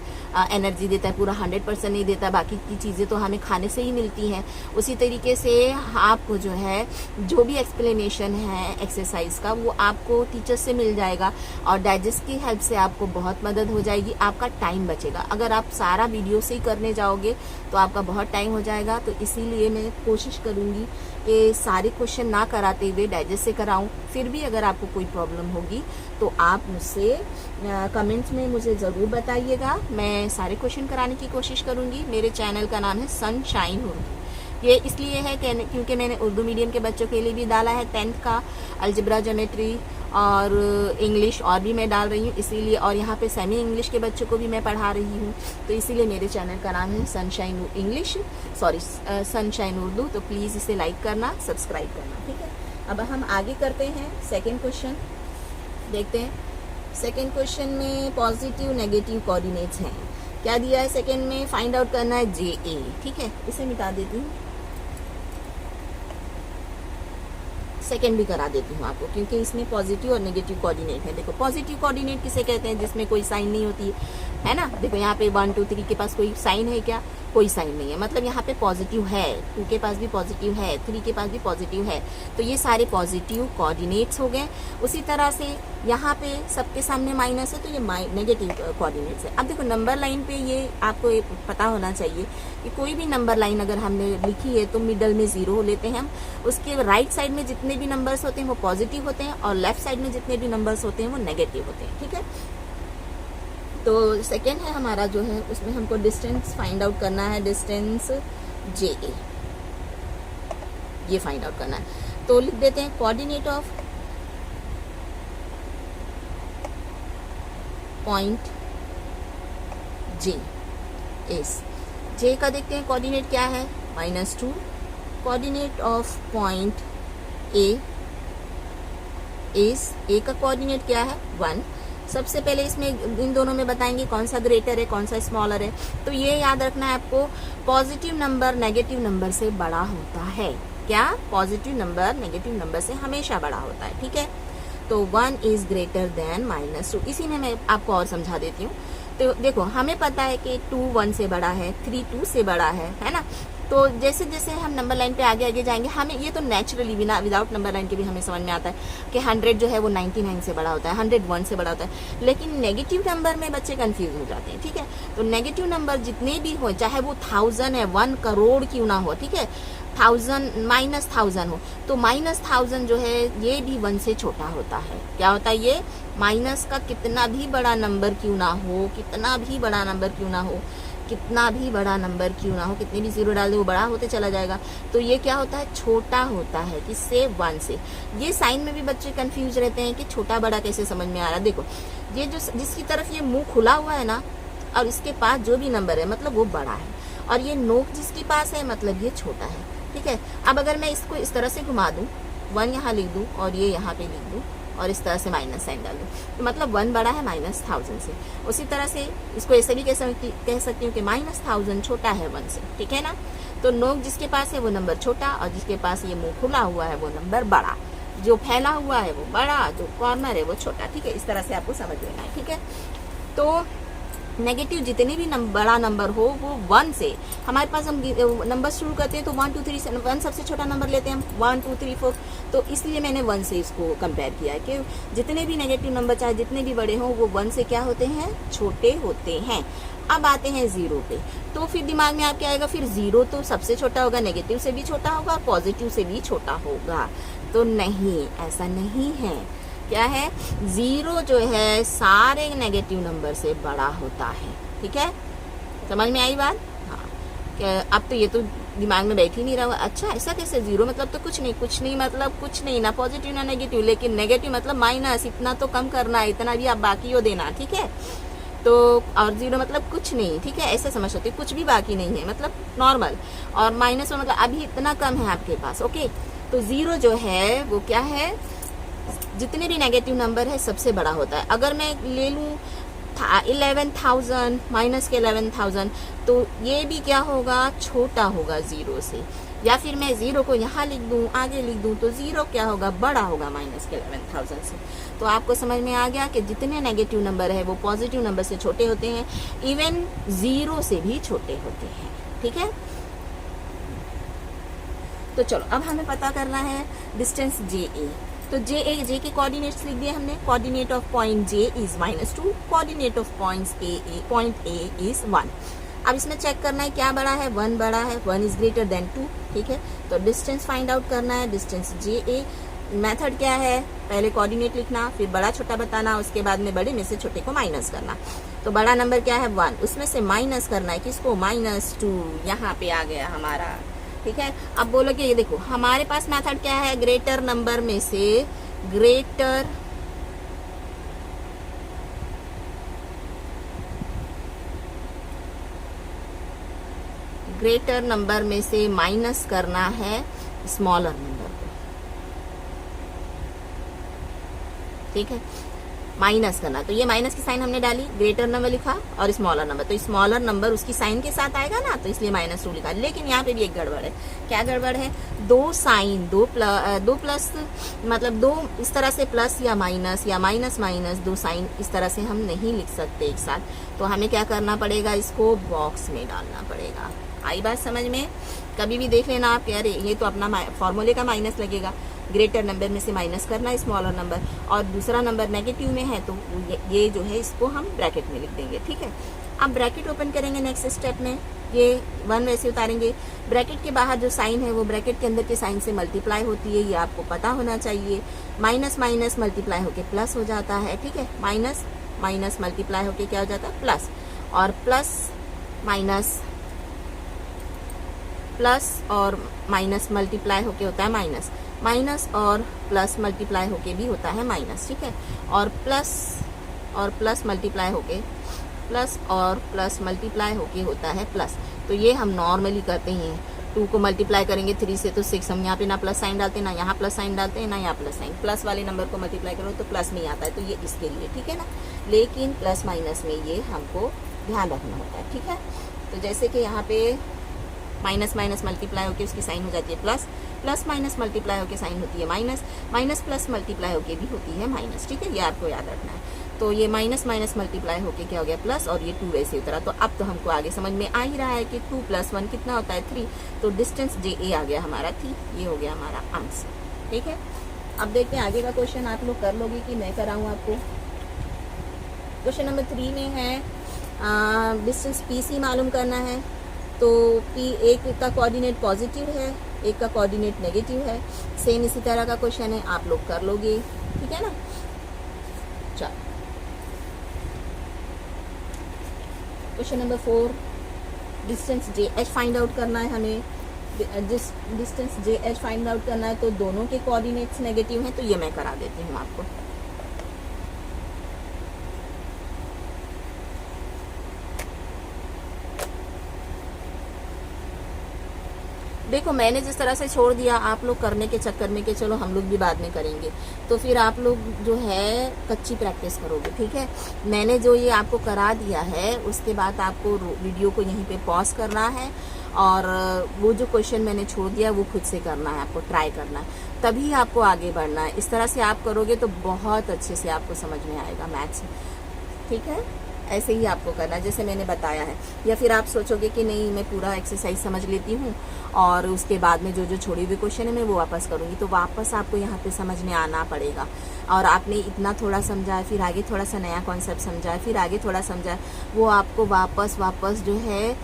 एनर्जी देता है, पूरा 100% नहीं देता, बाकी की चीज़ें तो हमें खाने से ही मिलती हैं। उसी तरीके से आपको जो है जो भी एक्सप्लेनेशन है एक्सरसाइज का वो आपको टीचर से मिल जाएगा और डाइजेस्ट की हेल्प से आपको बहुत मदद हो जाएगी, आपका टाइम बचेगा। अगर आप सारा वीडियो से ही करने जाओगे तो आपका बहुत टाइम हो जाएगा। तो इसीलिए मैं कोशिश करूँगी कि सारे क्वेश्चन ना कराते हुए डाइजेस्ट से कराऊं। फिर भी अगर आपको कोई प्रॉब्लम होगी तो आप मुझसे कमेंट्स में मुझे ज़रूर बताइएगा, मैं सारे क्वेश्चन कराने की कोशिश करूँगी। मेरे चैनल का नाम है सनशाइन उर्दू। ये इसलिए है क्योंकि मैंने उर्दू मीडियम के बच्चों के लिए भी डाला है 10th का अलजेब्रा, ज्योमेट्री और इंग्लिश और भी मैं डाल रही हूँ इसीलिए, और यहाँ पे सेमी इंग्लिश के बच्चों को भी मैं पढ़ा रही हूँ। तो इसीलिए मेरे चैनल का नाम है सनशाइन इंग्लिश, सनशाइन उर्दू। तो प्लीज़ इसे लाइक करना, सब्सक्राइब करना, ठीक है। अब हम आगे करते हैं सेकेंड क्वेश्चन, देखते हैं। सेकेंड क्वेश्चन में पॉजिटिव नेगेटिव कोऑर्डिनेट्स हैं। क्या दिया है सेकेंड में? फाइंड आउट करना है JA, ठीक है। इसे मिटा देती हूँ, सेकेंड भी करा देती हूँ आपको, क्योंकि इसमें पॉजिटिव और नेगेटिव कोऑर्डिनेट है। देखो पॉजिटिव कोऑर्डिनेट किसे कहते हैं? जिसमें कोई साइन नहीं होती है ना। देखो यहाँ पे 1 2 3 के पास कोई साइन है क्या? कोई साइन नहीं है, मतलब यहाँ पे पॉजिटिव है। 2 के पास भी पॉजिटिव है, 3 के पास भी पॉजिटिव है, तो ये सारे पॉजिटिव कोऑर्डिनेट्स हो गए। उसी तरह से यहाँ पे सबके सामने माइनस है तो ये नेगेटिव कोऑर्डिनेट्स है। अब देखो नंबर लाइन पे ये आपको पता होना चाहिए कि कोई भी नंबर लाइन अगर हमने लिखी है तो मिडल में 0 लेते हैं हम। उसके राइट साइड में जितने भी नंबर्स होते हैं वो पॉजिटिव होते हैं और लेफ्ट साइड में जितने भी नंबर्स होते हैं वो नेगेटिव होते हैं, ठीक है। तो सेकेंड है हमारा जो है उसमें हमको डिस्टेंस फाइंड आउट करना है, डिस्टेंस JA ये फाइंड आउट करना है। तो लिख देते हैं coordinate of point J is, J का देखते हैं कोऑर्डिनेट क्या है? -2। Coordinate of point A is, A का कोऑर्डिनेट क्या है? 1। सबसे पहले इसमें इन दोनों में बताएंगे कौन सा ग्रेटर है कौन सा स्मॉलर है। तो ये याद रखना है आपको, पॉजिटिव नंबर नेगेटिव नंबर से बड़ा होता है। क्या? पॉजिटिव नंबर नेगेटिव नंबर से हमेशा बड़ा होता है, ठीक है। तो 1 इज ग्रेटर देन -2। इसी में मैं आपको और समझा देती हूँ। तो देखो हमें पता है कि 2 1 से बड़ा है, 3 2 से बड़ा है ना। तो जैसे जैसे हम नंबर लाइन पे आगे आगे जाएंगे हमें ये तो नेचुरली विदाउट नंबर लाइन के भी हमें समझ में आता है कि 100 जो है वो 99 से बड़ा होता है, 101 से बड़ा होता है। लेकिन नेगेटिव नंबर में बच्चे कंफ्यूज हो जाते हैं, ठीक है। तो नेगेटिव नंबर जितने भी हो, चाहे वो 1000 है, 1 करोड़ क्यों ना हो, ठीक है, 1000 -1000 हो, तो -1000 जो है ये भी 1 से छोटा होता है। क्या होता है ये? माइनस का कितना भी बड़ा नंबर क्यों ना हो, कितना भी बड़ा नंबर क्यों ना हो, कितना भी बड़ा नंबर क्यों ना हो, कितने भी 0 डाल दे वो बड़ा होते चला जाएगा। तो ये क्या होता है? छोटा होता है, किससे? 1 से। ये साइन में भी बच्चे कंफ्यूज रहते हैं कि छोटा बड़ा कैसे समझ में आ रहा है। देखो ये जो जिसकी तरफ ये मुंह खुला हुआ है ना और इसके पास जो भी नंबर है मतलब वो बड़ा है, और ये नोक जिसके पास है मतलब ये छोटा है, ठीक है। अब अगर मैं इसको इस तरह से घुमा दूँ, 1 यहाँ लिख दूँ और ये यहाँ पे लिख दूँ और इस तरह से माइनस साइन डाल दूँ, तो मतलब 1 बड़ा है -1000 से। उसी तरह से इसको ऐसे भी कह सकती हूँ कि -1000 छोटा है 1 से, ठीक है ना। तो नोक जिसके पास है वो नंबर छोटा और जिसके पास ये मुंह खुला हुआ है वो नंबर बड़ा, जो फैला हुआ है वो बड़ा, जो कॉर्नर है वो छोटा, ठीक है। इस तरह से आपको समझ लेना है, ठीक है। तो नेगेटिव जितने भी बड़ा नंबर हो वो 1 से, हमारे पास हम नंबर शुरू करते हैं तो 1 2 3 1 सबसे छोटा नंबर लेते हैं हम, 1 2 3 4, तो इसलिए मैंने 1 से इसको कंपेयर किया है कि जितने भी नेगेटिव नंबर चाहे जितने भी बड़े हों वो 1 से क्या होते हैं, छोटे होते हैं। अब आते हैं 0 पे, तो फिर दिमाग में आपके आएगा फिर 0 तो सबसे छोटा होगा, नेगेटिव से भी छोटा होगा और पॉजिटिव से भी छोटा होगा। तो नहीं, ऐसा नहीं है। क्या है, 0 जो है सारे नेगेटिव नंबर से बड़ा होता है। ठीक है, समझ में आई बात? हाँ, अब तो ये तो दिमाग में बैठ ही नहीं रहा। अच्छा ऐसा कैसे, 0 मतलब तो कुछ नहीं मतलब कुछ नहीं, ना पॉजिटिव ना नेगेटिव, लेकिन नेगेटिव मतलब माइनस, इतना तो कम करना है, इतना भी आप बाकी हो देना। ठीक है, तो और 0 मतलब कुछ नहीं। ठीक है, ऐसे समझ सकते, कुछ भी बाकी नहीं है मतलब नॉर्मल, और माइनस में मतलब अभी इतना कम है आपके पास। ओके, तो 0 जो है वो क्या है, जितने भी नेगेटिव नंबर है सबसे बड़ा होता है। अगर मैं ले लूँ 11,000 माइनस के 11,000, तो ये भी क्या होगा, छोटा होगा 0 से। या फिर मैं 0 को यहाँ लिख दूँ, आगे लिख दूँ, तो 0 क्या होगा, बड़ा होगा माइनस के 11,000 से। तो आपको समझ में आ गया कि जितने नेगेटिव नंबर है वो पॉजिटिव नंबर से छोटे होते हैं, इवन 0 से भी छोटे होते हैं। ठीक है, तो चलो अब हमें पता करना है डिस्टेंस JA। तो जे के कोऑर्डिनेट्स लिख दिए हमने। Coordinate of point J is -2, coordinate of point A is 1। अब इसमें चेक करना है क्या बड़ा है, 1 बड़ा है, 1 इज ग्रेटर देन 2। ठीक है, तो डिस्टेंस फाइंड आउट करना है, डिस्टेंस JA। मेथड क्या है, पहले कोऑर्डिनेट लिखना, फिर बड़ा छोटा बताना, उसके बाद में बड़े में से छोटे को माइनस करना। तो बड़ा नंबर क्या है 1, उसमें से माइनस करना है किसको, -2, यहाँ पे आ गया हमारा। ठीक है, अब बोलो कि ये देखो हमारे पास मेथड क्या है, ग्रेटर नंबर में से ग्रेटर नंबर में से माइनस करना है स्मॉलर नंबर को। ठीक है, माइनस करना, तो ये माइनस की साइन हमने डाली, ग्रेटर नंबर लिखा और स्मॉलर नंबर, तो स्मॉलर नंबर उसकी साइन के साथ आएगा ना, तो इसलिए -2 लिखा। लेकिन यहाँ पे भी एक गड़बड़ है। क्या गड़बड़ है, 2 साइन, दो प्लस मतलब 2 इस तरह से प्लस या माइनस या माइनस माइनस 2 साइन इस तरह से हम नहीं लिख सकते एक साथ। तो हमें क्या करना पड़ेगा, इसको बॉक्स में डालना पड़ेगा। आई बात समझ में? कभी भी देख लेना आप, अरे ये तो अपना फॉर्मूले का माइनस लगेगा, ग्रेटर नंबर में से माइनस करना है स्मॉलर नंबर, और दूसरा नंबर नेगेटिव में है तो ये जो है इसको हम ब्रैकेट में लिख देंगे। ठीक है, अब ब्रैकेट ओपन करेंगे नेक्स्ट स्टेप में, ये 1 वैसे उतारेंगे। ब्रैकेट के बाहर जो साइन है वो ब्रैकेट के अंदर के साइन से मल्टीप्लाई होती है, ये आपको पता होना चाहिए। माइनस माइनस मल्टीप्लाई होके प्लस हो जाता है। ठीक है, माइनस माइनस मल्टीप्लाई होके क्या हो जाता है, प्लस, और प्लस और माइनस मल्टीप्लाई होके होता है माइनस, माइनस और प्लस मल्टीप्लाई होके भी होता है माइनस। ठीक है, और प्लस मल्टीप्लाई होके प्लस और प्लस मल्टीप्लाई होके होता है प्लस। तो ये हम नॉर्मली करते हैं, 2 को मल्टीप्लाई करेंगे 3 से तो 6, हम यहाँ पे ना प्लस साइन डालते हैं, ना यहाँ प्लस साइन डालते हैं, ना यहाँ प्लस साइन। प्लस वाले नंबर को मल्टीप्लाई करो तो प्लस नहीं आता है, तो ये इसके लिए। ठीक है ना, लेकिन प्लस माइनस में ये हमको ध्यान रखना होता है। ठीक है, तो जैसे कि यहाँ पे माइनस माइनस मल्टीप्लाई होके उसकी साइन हो जाती है प्लस, प्लस माइनस मल्टीप्लाई होके साइन होती है माइनस, माइनस प्लस मल्टीप्लाई होके भी होती है माइनस। ठीक है, ये आपको याद रखना है। तो ये माइनस माइनस मल्टीप्लाई होके क्या हो गया, प्लस, और ये 2 वैसे उतरा। तो अब तो हमको आगे समझ में आ ही रहा है कि 2 + 1 कितना होता है, 3। तो डिस्टेंस JA आ गया हमारा 3, ये हो गया हमारा आंसर। ठीक है, अब देखते हैं आगे का क्वेश्चन आप लोग कर लोगे कि मैं कराऊँ आपको। क्वेश्चन नंबर 3 में है डिस्टेंस PC मालूम करना है। तो P एक का कोऑर्डिनेट पॉजिटिव है, एक का कोऑर्डिनेट नेगेटिव है। सेम इसी तरह का क्वेश्चन है, आप लोग कर लोगे। ठीक है ना, चलो question number 4, distance JH find out करना है हमें। डिस्टेंस JH फाइंड आउट करना है, तो दोनों के कोऑर्डिनेट्स नेगेटिव हैं, तो ये मैं करा देती हूँ आपको। देखो मैंने जिस तरह से छोड़ दिया, आप लोग करने के चक्कर में कि चलो हम लोग भी बाद में करेंगे, तो फिर आप लोग जो है कच्ची प्रैक्टिस करोगे। ठीक है, मैंने जो ये आपको करा दिया है उसके बाद आपको वीडियो को यहीं पे पॉज करना है, और वो जो क्वेश्चन मैंने छोड़ दिया वो खुद से करना है, आपको ट्राई करना है, तभी आपको आगे बढ़ना है। इस तरह से आप करोगे तो बहुत अच्छे से आपको समझ में आएगा मैथ्स। ठीक है, ऐसे ही आपको करना है जैसे मैंने बताया है। या फिर आप सोचोगे कि नहीं मैं पूरा एक्सरसाइज समझ लेती हूँ और उसके बाद में जो जो छोड़े हुए क्वेश्चन है मैं वो वापस करूँगी, तो वापस आपको यहाँ पे समझने आना पड़ेगा। और आपने इतना थोड़ा समझा है, फिर आगे थोड़ा सा नया कॉन्सेप्ट समझा है, फिर आगे थोड़ा समझा है, वो आपको वापस जो है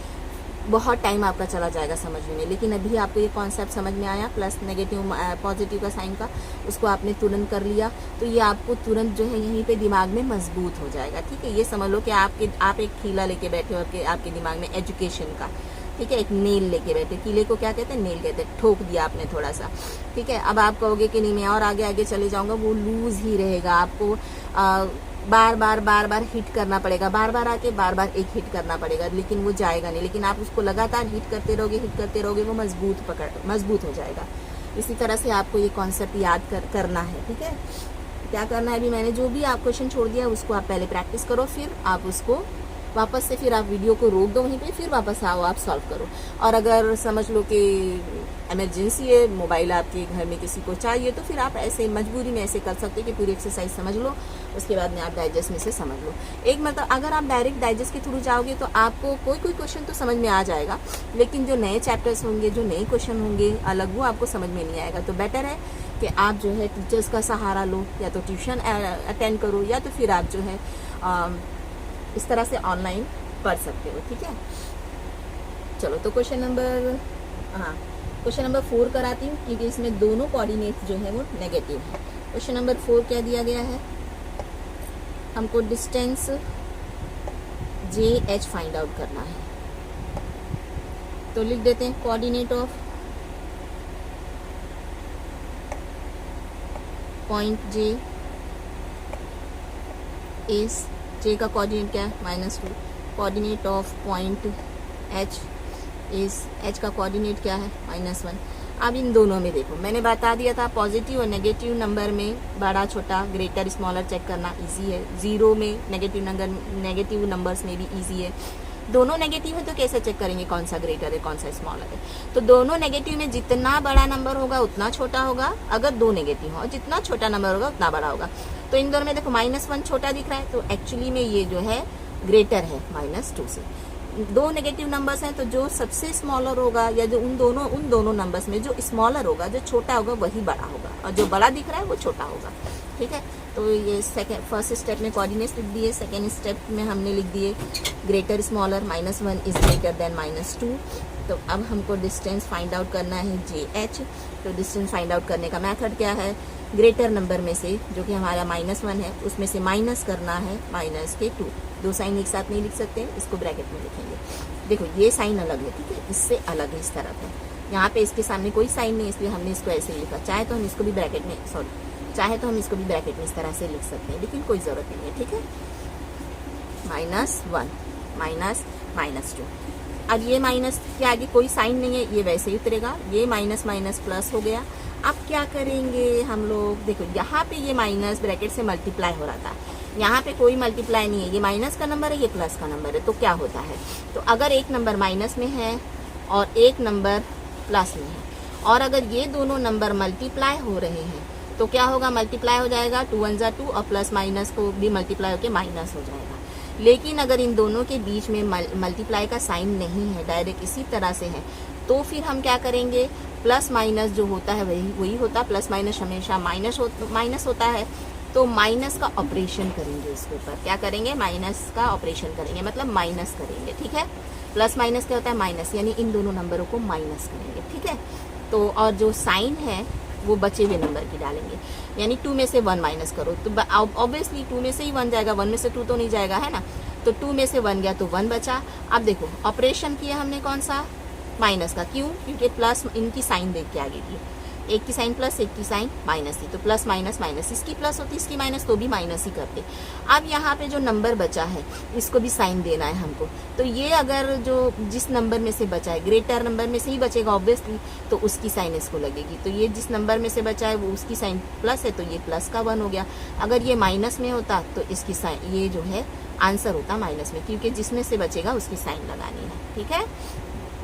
बहुत टाइम आपका चला जाएगा समझने में। लेकिन अभी आपको ये कॉन्सेप्ट समझ में आया, प्लस नेगेटिव पॉजिटिव का साइन का, उसको आपने तुरंत कर लिया, तो ये आपको तुरंत जो है यहीं पे दिमाग में मजबूत हो जाएगा। ठीक है, ये समझ लो कि आप एक कीला लेके बैठे हो आपके दिमाग में एजुकेशन का। ठीक है, एक नेल लेके बैठे, कीले को क्या कहते हैं, नेल कहते हैं, ठोक दिया आपने थोड़ा सा। ठीक है, अब आप कहोगे कि नहीं मैं और आगे चले जाऊंगा, वो लूज ही रहेगा। आपको बार बार हिट करना पड़ेगा, बार आके बार एक हिट करना पड़ेगा, लेकिन वो जाएगा नहीं। लेकिन आप उसको लगातार हिट करते रहोगे, वो मजबूत हो जाएगा। इसी तरह से आपको ये कॉन्सेप्ट याद करना है। ठीक है, क्या करना है, अभी मैंने जो भी आप क्वेश्चन छोड़ दिया उसको आप पहले प्रैक्टिस करो, फिर आप उसको वापस से फिर आप वीडियो को रोक दो वहीं पे, फिर वापस आओ आप सॉल्व करो। और अगर समझ लो कि इमरजेंसी है, मोबाइल आपके घर में किसी को चाहिए, तो फिर आप ऐसे मजबूरी में ऐसे कर सकते हैं कि पूरी एक्सरसाइज समझ लो, उसके बाद में आप डाइजेस्ट में से समझ लो। एक मतलब अगर आप डायरेक्ट डाइजेस्ट के थ्रू जाओगे तो आपको कोई क्वेश्चन तो समझ में आ जाएगा, लेकिन जो नए चैप्टर्स होंगे, जो नए क्वेश्चन होंगे अलग, वो आपको समझ में नहीं आएगा। तो बेटर है कि आप जो है टीचर्स का सहारा लो, या तो ट्यूशन अटेंड करो, या तो फिर आप जो है इस तरह से ऑनलाइन पढ़ सकते हो। ठीक है, चलो तो क्वेश्चन नंबर 4 कराती हूँ, क्योंकि इसमें दोनों कोऑर्डिनेट्स जो है वो नेगेटिव है। क्वेश्चन नंबर 4 क्या दिया गया है, हमको डिस्टेंस JH फाइंड आउट करना है। तो लिख देते हैं coordinate of point J is, J का कोऑर्डिनेट क्या है, -2। Coordinate of point H is, H का कोऑर्डिनेट क्या है, -1। अब इन दोनों में देखो, मैंने बता दिया था पॉजिटिव और नेगेटिव नंबर में बड़ा छोटा, ग्रेटर स्मॉलर चेक करना इजी है। 0 में नेगेटिव नंबर्स में भी इजी है। दोनों नेगेटिव है तो कैसे चेक करेंगे कौन सा ग्रेटर है कौन सा स्मॉलर है। तो दोनों नेगेटिव में जितना बड़ा नंबर होगा उतना छोटा होगा, अगर दो नेगेटिव हो, जितना छोटा नंबर होगा उतना बड़ा होगा। तो इन दोनों में देखो -1 छोटा दिख रहा है, तो एक्चुअली में ये जो है ग्रेटर है -2 से। दो नेगेटिव नंबर्स हैं, तो जो सबसे स्मॉलर होगा, या जो उन दोनों नंबर्स में जो स्मॉलर होगा, जो छोटा होगा वही बड़ा होगा, और जो बड़ा दिख रहा है वो छोटा होगा। ठीक है, तो ये फर्स्ट स्टेप में कोऑर्डिनेट्स लिख दिए, सेकेंड स्टेप में हमने लिख दिए greater smaller, -1 is greater then -2। तो अब हमको डिस्टेंस फाइंड आउट करना है JH। तो डिस्टेंस फाइंड आउट करने का मेथड क्या है, ग्रेटर नंबर में से, जो कि हमारा -1 है, उसमें से माइनस करना है -2। दो साइन एक साथ नहीं लिख सकते, इसको ब्रैकेट में लिखेंगे। देखो ये साइन अलग है, ठीक है, इससे अलग है इस तरफ है। यहाँ पे इसके सामने कोई साइन नहीं, इसलिए हमने इसको ऐसे ही लिखा। चाहे तो हम इसको भी ब्रैकेट में इस तरह से लिख सकते हैं, लेकिन कोई जरूरत नहीं है। ठीक है, -1 -2। अब ये माइनस के आगे कोई साइन नहीं है, ये वैसे ही उतरेगा, ये माइनस प्लस हो गया। अब क्या करेंगे हम लोग, देखो यहाँ पे ये माइनस ब्रैकेट से मल्टीप्लाई हो रहा था, यहाँ पे कोई मल्टीप्लाई नहीं है, ये माइनस का नंबर है, ये प्लस का नंबर है। तो क्या होता है, तो अगर एक नंबर माइनस में है और एक नंबर प्लस में है, और अगर ये दोनों नंबर मल्टीप्लाई हो रहे हैं, तो क्या होगा, मल्टीप्लाई हो जाएगा, 2 1 जा 2, और प्लस माइनस को भी मल्टीप्लाई होकर माइनस हो जाएगा। लेकिन अगर इन दोनों के बीच में मल्टीप्लाई का साइन नहीं है, डायरेक्ट इसी तरह से है, तो फिर हम क्या करेंगे, प्लस माइनस जो होता है वही होता है, प्लस माइनस हमेशा माइनस होता है। तो माइनस का ऑपरेशन करेंगे इसके ऊपर, क्या करेंगे, माइनस का ऑपरेशन करेंगे, मतलब माइनस करेंगे। ठीक है, प्लस माइनस क्या होता है, माइनस, यानी इन दोनों नंबरों को माइनस करेंगे। ठीक है, तो और जो साइन है वो बचे हुए नंबर की डालेंगे, यानी 2 में से 1 माइनस करो, तो ऑब्वियसली 2 में से ही 1 जाएगा, 1 में से 2 तो नहीं जाएगा, है ना। तो 2 में से 1 गया तो 1 बचा। अब देखो ऑपरेशन किया हमने कौन सा, माइनस का, क्यों, क्योंकि प्लस इनकी साइन देख के आगे की, एक की साइन प्लस एक की साइन माइनस थी, तो प्लस माइनस माइनस, इसकी प्लस होती इसकी माइनस, तो भी माइनस ही करते। अब यहाँ पे जो नंबर बचा है इसको भी साइन देना है हमको, तो ये अगर जो जिस नंबर में से बचा है, ग्रेटर नंबर में से ही बचेगा ऑब्वियसली, तो उसकी साइन इसको लगेगी। तो ये जिस नंबर में से बचा है वो उसकी साइन प्लस है, तो ये प्लस का 1 हो गया। अगर ये माइनस में होता तो इसकी साइन, ये जो है आंसर होता माइनस में, क्योंकि जिसमें से बचेगा उसकी साइन लगानी है। ठीक है,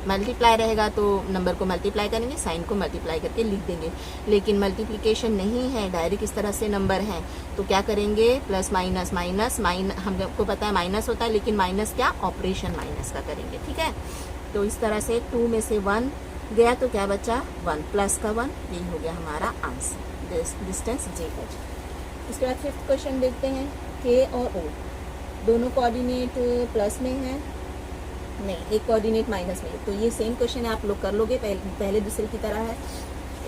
मल्टीप्लाई रहेगा तो नंबर को मल्टीप्लाई करेंगे, साइन को मल्टीप्लाई करके लिख देंगे। लेकिन मल्टीप्लिकेशन नहीं है, डायरेक्ट इस तरह से नंबर है, तो क्या करेंगे, प्लस माइनस माइनस हमको पता है माइनस होता है, लेकिन माइनस क्या, ऑपरेशन माइनस का करेंगे। ठीक है, तो इस तरह से 2 में से 1 गया तो क्या बचा, 1 प्लस का 1, यही हो गया हमारा आंसर, डिस्टेंस JH। इसके बाद 5th क्वेश्चन देखते हैं। K और O दोनों कोऑर्डिनेट प्लस में है, नहीं एक कोऑर्डिनेट माइनस में, तो ये सेम क्वेश्चन है, आप लोग कर लोगे, पहले दूसरे की तरह है।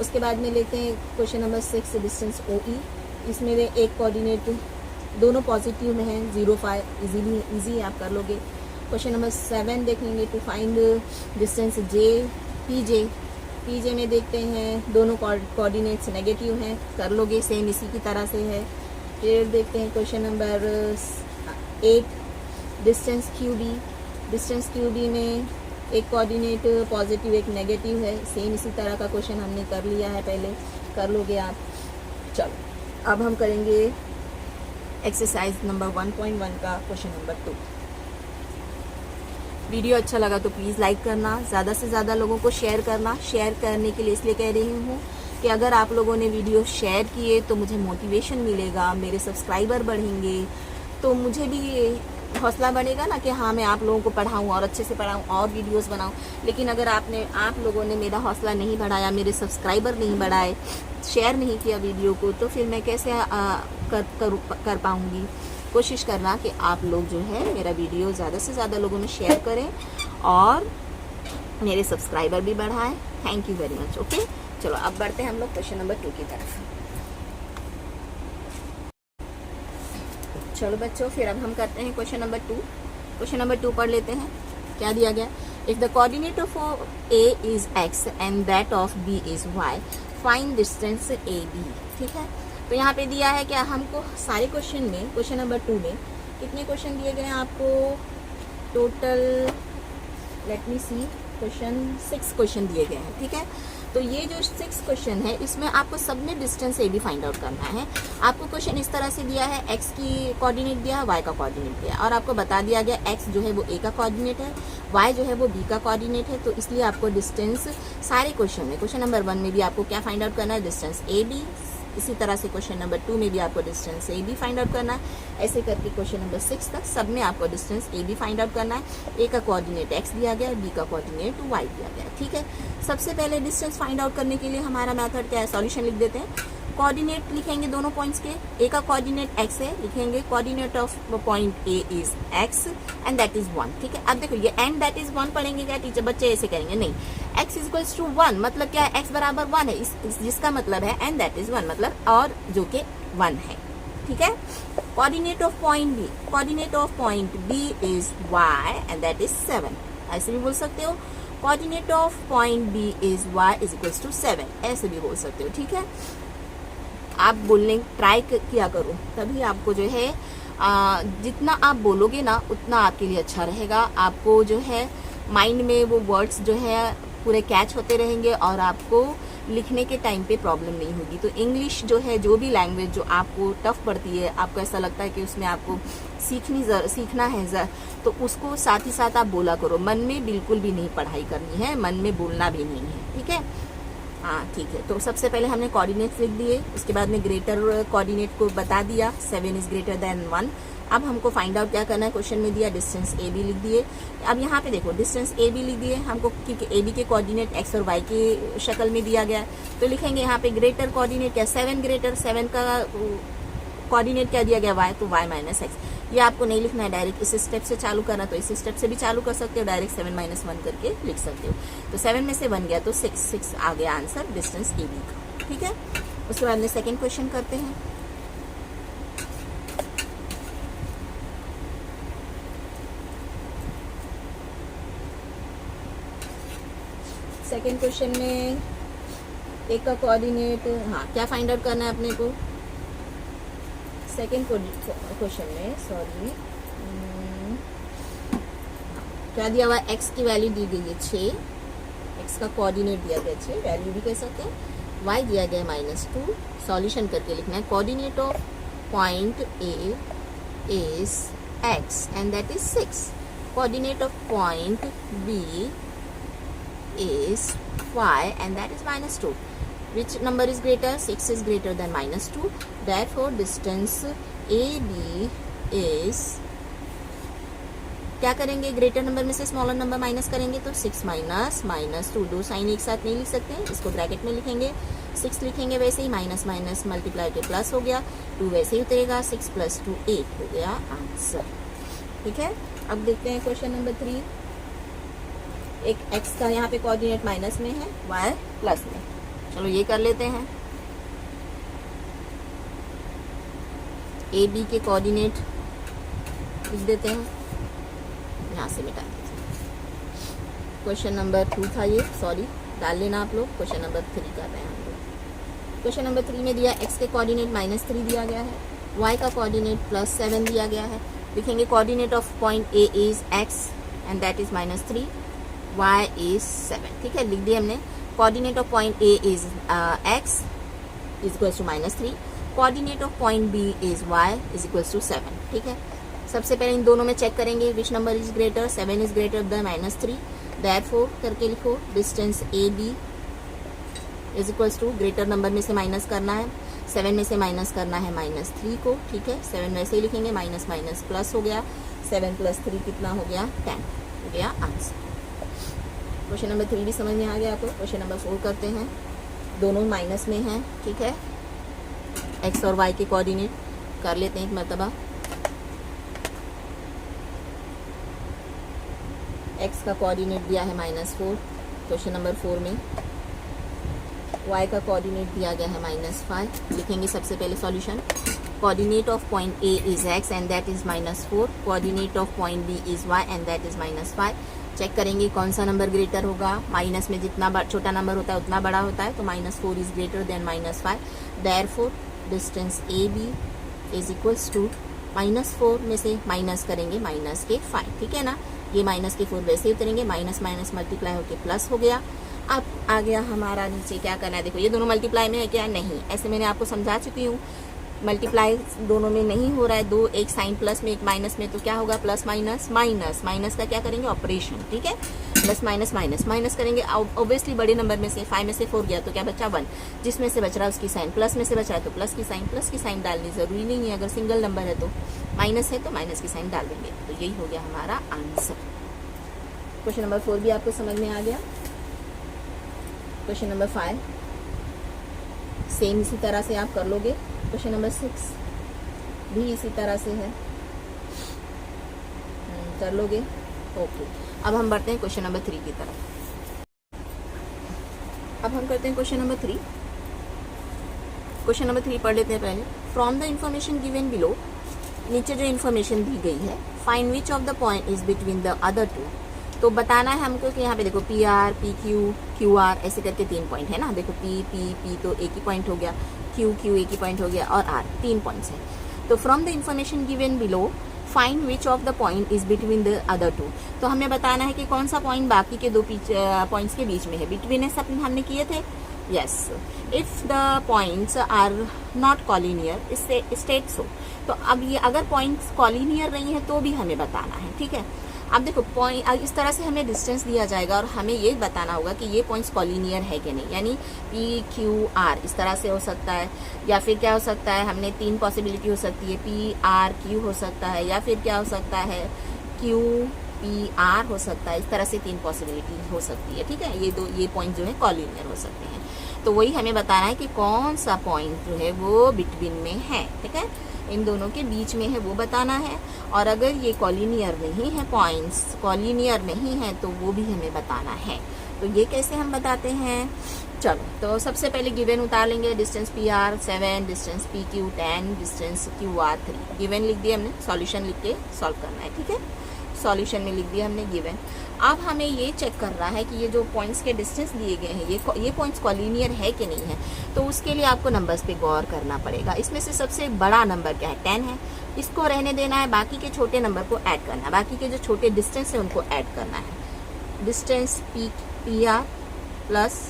उसके बाद में लेते हैं क्वेश्चन नंबर 6, डिस्टेंस OE। इसमें एक कोऑर्डिनेट दोनों पॉजिटिव में है, 0 5, इजी आप कर लोगे। क्वेश्चन नंबर 7 देखेंगे, टू फाइंड डिस्टेंस PJ में देखते हैं दोनों कोऑर्डिनेट्स नेगेटिव हैं, कर लोगे, सेम इसी की तरह से है। फिर देखते हैं क्वेश्चन नंबर 8, डिस्टेंस QD में एक कोऑर्डिनेट पॉजिटिव एक नेगेटिव है, सेम इसी तरह का क्वेश्चन हमने कर लिया है, पहले कर लोगे आप। चलो अब हम करेंगे एक्सरसाइज नंबर 1.1 का क्वेश्चन नंबर 2। वीडियो अच्छा लगा तो प्लीज़ लाइक करना, ज़्यादा से ज़्यादा लोगों को शेयर करना। शेयर करने के लिए इसलिए कह रही हूँ कि अगर आप लोगों ने वीडियो शेयर किए तो मुझे मोटिवेशन मिलेगा, मेरे सब्सक्राइबर बढ़ेंगे, तो मुझे भी हौसला बढ़ेगा ना कि हाँ मैं आप लोगों को पढ़ाऊँ और अच्छे से पढ़ाऊँ और वीडियोस बनाऊँ। लेकिन अगर आप लोगों ने मेरा हौसला नहीं बढ़ाया, मेरे सब्सक्राइबर नहीं बढ़ाए, शेयर नहीं किया वीडियो को, तो फिर मैं कैसे कर पाऊँगी। कोशिश करना कि आप लोग जो है मेरा वीडियो ज़्यादा से ज़्यादा लोगों में शेयर करें और मेरे सब्सक्राइबर भी बढ़ाएं। Thank you very much. Okay, चलो अब बढ़ते हैं हम लोग क्वेश्चन नंबर 2 की तरफ। चलो बच्चों, फिर अब हम करते हैं क्वेश्चन नंबर 2। क्वेश्चन नंबर 2 पढ़ लेते हैं। क्या दिया गया, if the coordinate of A is X and that of B is Y, find distance AB। ठीक है, तो यहाँ पे दिया है क्या हमको सारे क्वेश्चन में, क्वेश्चन नंबर 2 में कितने क्वेश्चन दिए गए हैं आपको, टोटल लेट मी सी, क्वेश्चन 6 क्वेश्चन दिए गए हैं। ठीक है, तो ये जो 6 क्वेश्चन है इसमें आपको सब में डिस्टेंस AB फाइंड आउट करना है। आपको क्वेश्चन इस तरह से दिया है, X की कोऑर्डिनेट दिया है, Y का कोऑर्डिनेट दिया है, और आपको बता दिया गया X जो है वो A का कोऑर्डिनेट है, Y जो है वो B का कोऑर्डिनेट है। तो इसलिए आपको डिस्टेंस सारे क्वेश्चन में, क्वेश्चन नंबर 1 में भी आपको क्या फाइंड आउट करना है, डिस्टेंस AB। इसी तरह से क्वेश्चन नंबर 2 में भी आपको डिस्टेंस AB फाइंड आउट करना है। ऐसे करके क्वेश्चन नंबर 6 तक सब में आपको डिस्टेंस AB फाइंड आउट करना है। A का कोऑर्डिनेट X दिया गया है, B का कोऑर्डिनेट Y दिया गया है। ठीक है, सबसे पहले डिस्टेंस फाइंड आउट करने के लिए हमारा मेथड क्या है, सॉल्यूशन लिख देते हैं। कोऑर्डिनेट लिखेंगे दोनों पॉइंट्स के, A का कोऑर्डिनेट X है, लिखेंगे coordinate of point A is X and that is 1। ठीक है, अब देखो ये एंड दैट इज 1 पढ़ेंगे क्या टीचर, बच्चे ऐसे करेंगे, नहीं, x इक्वल्स टू 1 मतलब क्या है, x बराबर 1 है, जिसका मतलब है एंड दैट इज 1 मतलब और जो कि 1 है। ठीक है, coordinate of point B is y and that is 7, ऐसे भी बोल सकते हो। Coordinate of point B is y is equals to 7, ऐसे भी बोल सकते हो। ठीक है, आप बोलने ट्राई किया करो, तभी आपको जो है जितना आप बोलोगे ना उतना आपके लिए अच्छा रहेगा। आपको जो है माइंड में वो वर्ड्स जो है पूरे कैच होते रहेंगे और आपको लिखने के टाइम पे प्रॉब्लम नहीं होगी। तो इंग्लिश जो है, जो भी लैंग्वेज जो आपको टफ पड़ती है, आपको ऐसा लगता है कि उसमें आपको सीखना है, तो उसको साथ ही साथ आप बोला करो। मन में बिल्कुल भी नहीं पढ़ाई करनी है, मन में बोलना भी नहीं है। ठीक है, हाँ ठीक है। तो सबसे पहले हमने कोऑर्डिनेट्स लिख दिए, उसके बाद में ग्रेटर कोऑर्डिनेट को बता दिया, 7 इज ग्रेटर देन 1। अब हमको फाइंड आउट क्या करना है, क्वेश्चन में दिया डिस्टेंस AB लिख दिए। अब यहाँ पे देखो डिस्टेंस AB लिख दिए हमको, क्योंकि AB के कोऑर्डिनेट X और Y की शक्ल में दिया गया है। तो लिखेंगे यहाँ पे ग्रेटर कोऑर्डिनेट क्या, 7 ग्रेटर, 7 का कोऑर्डिनेट क्या दिया गया, Y, तो Y माइनस X। ये आपको नहीं लिखना है, डायरेक्ट इस स्टेप से चालू करना, तो इस स्टेप से भी चालू कर सकते हो, डायरेक्ट 7 - 1 करके लिख सकते हो। तो 7 में से 1 गया तो 6 आ गया आंसर डिस्टेंस AB का। ठीक है, उसके बाद में सेकेंड क्वेश्चन करते हैं। सेकेंड क्वेश्चन में एक का कोऑर्डिनेट, हाँ क्या फाइंड आउट करना है अपने को, सेकेंड क्वेश्चन में सॉरी क्या दिया हुआ है, x की वैल्यू दी गई है 6, x का कोऑर्डिनेट दिया गया 6, वैल्यू भी कह सकते हैं, y दिया गया -2। सॉल्यूशन करके लिखना है, coordinate of point A is x and that is 6, coordinate of point B is y and that is minus 2. Which number is greater? 6 is greater than minus 2. Therefore distance AB is, क्या करेंगे, greater number में से smaller number minus करेंगे तो 6 minus minus 2, दो sign एक साथ नहीं लिख सकते हैं, इसको ब्रैकेट में लिखेंगे, 6 लिखेंगे, वैसे ही माइनस माइनस मल्टीप्लाई के प्लस हो गया, 2 वैसे ही उतरेगा, 6 + 2 8 हो गया आंसर। ठीक है, अब देखते हैं क्वेश्चन नंबर 3। एक x का यहाँ पे कोऑर्डिनेट माइनस में है, y प्लस में, चलो ये कर लेते हैं। ए बी के कोऑर्डिनेट लिख देते हैं, यहाँ से मिटा दीजिए। क्वेश्चन नंबर 2 था ये, सॉरी डाल लेना आप लोग, क्वेश्चन नंबर 3 कर रहे हैं हम लोग। क्वेश्चन नंबर 3 में दिया x के कोऑर्डिनेट -3 दिया गया है, y का कोऑर्डिनेट +7 दिया गया है। लिखेंगे coordinate of point A is x and that is -3, y is 7। ठीक है, लिख दिया हमने। Coordinate of point A is x is equals to -3, coordinate of point B is y is equals to 7। ठीक है, सबसे पहले इन दोनों में चेक करेंगे which number is greater, 7 is greater than -3, therefore करके लिखो distance AB is equals to, greater number में से माइनस करना है, 7 में से माइनस करना है -3 को। ठीक है, 7 वैसे ही लिखेंगे, माइनस माइनस प्लस हो गया, 7 + 3 कितना हो गया, 10 हो गया आंसर। क्वेश्चन नंबर 3 भी समझ में आ गया आपको। क्वेश्चन नंबर 4 करते हैं, दोनों माइनस में हैं। ठीक है, x और y के कोऑर्डिनेट कर लेते हैं एक मरतबा। x का कोऑर्डिनेट दिया है -4 क्वेश्चन नंबर 4 में, y का कोऑर्डिनेट दिया गया है -5। लिखेंगे सबसे पहले solution. Coordinate of point A is x and that is -4, coordinate of point B is y and that is -5। Check करेंगे कौन सा नंबर ग्रेटर होगा, माइनस में जितना छोटा नंबर होता है उतना बड़ा होता है, तो -4 is greater than -5, therefore distance AB is equals to, -4 में से माइनस करेंगे -5। ठीक है ना, ये -4 वैसे ही उतरेंगे, माइनस माइनस मल्टीप्लाई होके प्लस हो गया। अब आ गया हमारा नीचे क्या करना है, देखो ये दोनों मल्टीप्लाई में है क्या, नहीं, ऐसे मैंने आपको समझा चुकी हूँ, मल्टीप्लाई दोनों में नहीं हो रहा है, दो एक साइन प्लस में एक माइनस में, तो क्या होगा, प्लस माइनस माइनस, माइनस का क्या करेंगे ऑपरेशन। ठीक है, प्लस माइनस माइनस माइनस करेंगे, ऑब्वियसली बड़े नंबर में से 5 में से 4 गया तो क्या बचा 1, जिसमें से बच रहा है उसकी साइन, प्लस में से बच रहा है तो प्लस की साइन डालनी जरूरी नहीं है, अगर सिंगल नंबर है तो, माइनस है तो माइनस की साइन डाल देंगे, तो यही हो गया हमारा आंसर। क्वेश्चन नंबर 4 भी आपको समझ में आ गया। क्वेश्चन नंबर 5 सेम इसी तरह से आप कर लोगे। क्वेश्चन नंबर 6 भी इसी तरह से है, कर लोगे। ओके, अब हम बढ़ते हैं क्वेश्चन नंबर 3 की तरफ। अब हम करते हैं क्वेश्चन नंबर 3। क्वेश्चन नंबर 3 पढ़ लेते हैं पहले। From the information given below, नीचे जो इन्फॉर्मेशन दी गई है, find which of the point is between the other two. तो बताना है हमको कि यहाँ पे देखो PR, PQ, QR ऐसे करके 3 पॉइंट है ना, देखो P तो एक ही पॉइंट हो गया, Q एक ही पॉइंट हो गया, और R 3 पॉइंट्स है। तो from the information given below find which of the point is between the other two. तो हमें बताना है कि कौन सा पॉइंट बाकी के 2 पॉइंट्स के बीच में है। बिटवीन है सब हमने किए थे, yes. If the points are not collinear, इससे स्टेट सो। तो अब ये अगर पॉइंट्स कॉलिनियर नहीं है तो भी हमें बताना है। ठीक है, अब देखो पॉइंट इस तरह से हमें डिस्टेंस दिया जाएगा और हमें ये बताना होगा कि ये पॉइंट्स कॉलिनियर है कि नहीं, यानी PQR इस तरह से हो सकता है, या फिर क्या हो सकता है, हमने 3 पॉसिबिलिटी हो सकती है, PRQ हो सकता है, या फिर क्या हो सकता है QPR हो सकता है, इस तरह से 3 पॉसिबिलिटी हो सकती है। ठीक है, ये पॉइंट जो है कॉलिनियर हो सकते हैं। तो वही हमें बताना है कि कौन सा पॉइंट जो है वो बिटवीन में है। ठीक है, इन दोनों के बीच में है वो बताना है, और अगर ये कॉलिनियर नहीं है, पॉइंट्स कॉलिनियर नहीं है, तो वो भी हमें बताना है। तो ये कैसे हम बताते हैं, चलो तो सबसे पहले गिवन उतार लेंगे। Distance PR 7, distance PQ 10, distance QR 3। Given लिख दिया हमने, सॉल्यूशन लिख के सॉल्व करना है। ठीक है, सॉल्यूशन में लिख दिया हमने गिवन। अब हमें ये चेक करना है कि ये जो पॉइंट्स के डिस्टेंस दिए गए हैं, ये पॉइंट्स कॉलिनियर है कि नहीं है। तो उसके लिए आपको नंबर्स पे गौर करना पड़ेगा। इसमें से सबसे बड़ा नंबर क्या है, 10 है, इसको रहने देना है, बाकी के छोटे नंबर को ऐड करना है, बाकी के जो छोटे डिस्टेंस है उनको ऐड करना है। Distance PR plus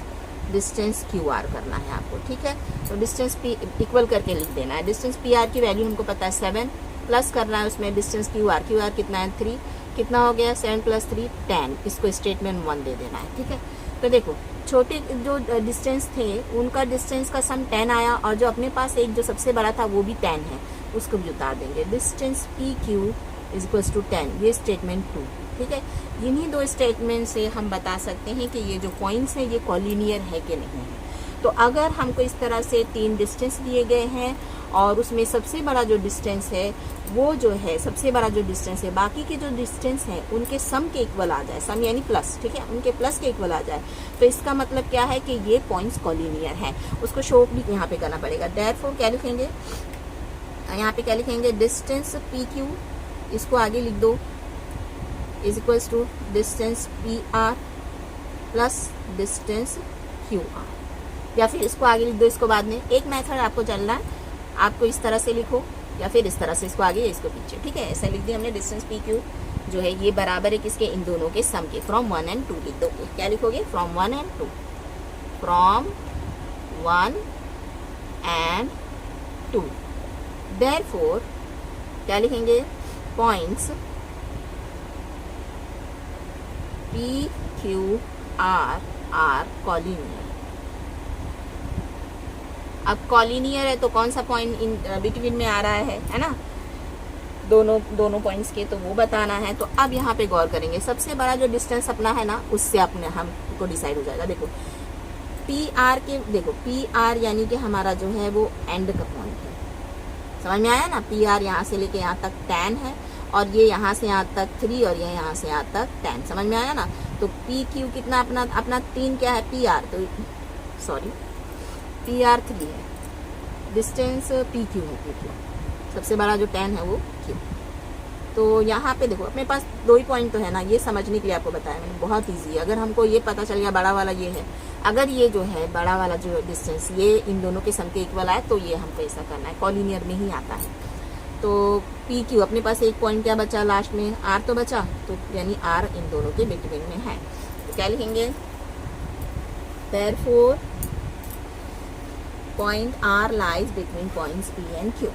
distance QR करना है आपको। ठीक है, तो डिस्टेंस P इक्वल करके लिख देना है। डिस्टेंस PR की वैल्यू हमको पता है 7, प्लस करना है उसमें डिस्टेंस QR कितना है 3, कितना हो गया 7 + 3 10, इसको स्टेटमेंट 1 दे देना है। ठीक है, तो देखो छोटे जो डिस्टेंस थे उनका डिस्टेंस का सम 10 आया, और जो अपने पास एक जो सबसे बड़ा था वो भी 10 है, उसको भी उतार देंगे। Distance P Q is equals to 10, ये स्टेटमेंट 2। ठीक है, इन्हीं दो स्टेटमेंट से हम बता सकते हैं कि ये जो पॉइंट्स हैं ये कॉलिनियर है कि नहीं है। तो अगर हमको इस तरह से 3 डिस्टेंस दिए गए हैं और उसमें सबसे बड़ा जो डिस्टेंस है वो जो है सबसे बड़ा जो डिस्टेंस है, बाकी के जो डिस्टेंस हैं उनके सम के इक्वल आ जाए, सम यानी प्लस, ठीक है, उनके प्लस के इक्वल आ जाए, तो इसका मतलब क्या है कि ये पॉइंट्स कॉलिनियर हैं। उसको शो भी यहाँ पे करना पड़ेगा। देयरफॉर क्या लिखेंगे, यहाँ पे क्या लिखेंगे, डिस्टेंस पी क्यू, इसको आगे लिख दो, is equals to distance P R plus distance Q R, या फिर इसको आगे लिख दो, इसको बाद में। एक मेथड आपको चलना है, आपको इस तरह से लिखो या फिर इस तरह से, इसको आगे इसको पीछे, ठीक है, ऐसा लिख दिया हमने। डिस्टेंस पी क्यू जो है ये बराबर है किसके, इन दोनों के सम के, फ्रॉम 1 and 2 लिख दो। क्या लिखोगे, from 1 and 2, from 1 and 2। Therefore क्या लिखेंगे, points P Q are collinear. अब कॉलिनियर है तो कौन सा पॉइंट इन बिटवीन में आ रहा है ना, दोनों पॉइंट्स के, तो वो बताना है। तो अब यहाँ पे गौर करेंगे, सबसे बड़ा जो डिस्टेंस अपना है ना उससे अपने हमको डिसाइड हो जाएगा। देखो पी आर के, देखो पी आर यानी कि हमारा जो है वो एंड का पॉइंट है, समझ में आया ना। पी आर यहाँ से लेके यहाँ तक 10 है, और ये यहाँ से यहाँ तक 3, और ये यहाँ से यहाँ तक 10, समझ में आया ना। तो पी क्यू कितना अपना 3 क्या है, पी आर, तो सॉरी पी आर 3 है, डिस्टेंस पी क्यू है, पी क्यू सबसे बड़ा जो 10 है वो क्यू। तो यहाँ पे देखो अपने पास 2 ही पॉइंट तो है ना, ये समझने के लिए आपको बताया मैंने, बहुत इजी है। अगर हमको ये पता चल गया बड़ा वाला ये है, अगर ये जो है बड़ा वाला जो डिस्टेंस ये इन दोनों के सम के इक्वल आए तो ये हमको ऐसा करना है, कॉलिनियर में ही आता है। तो पी क्यू अपने पास एक पॉइंट क्या बचा लास्ट में, आर तो बचा, तो यानी आर इन दोनों के बिटवीन में है। तो क्या लिखेंगे, therefore point are lies between points P and Q.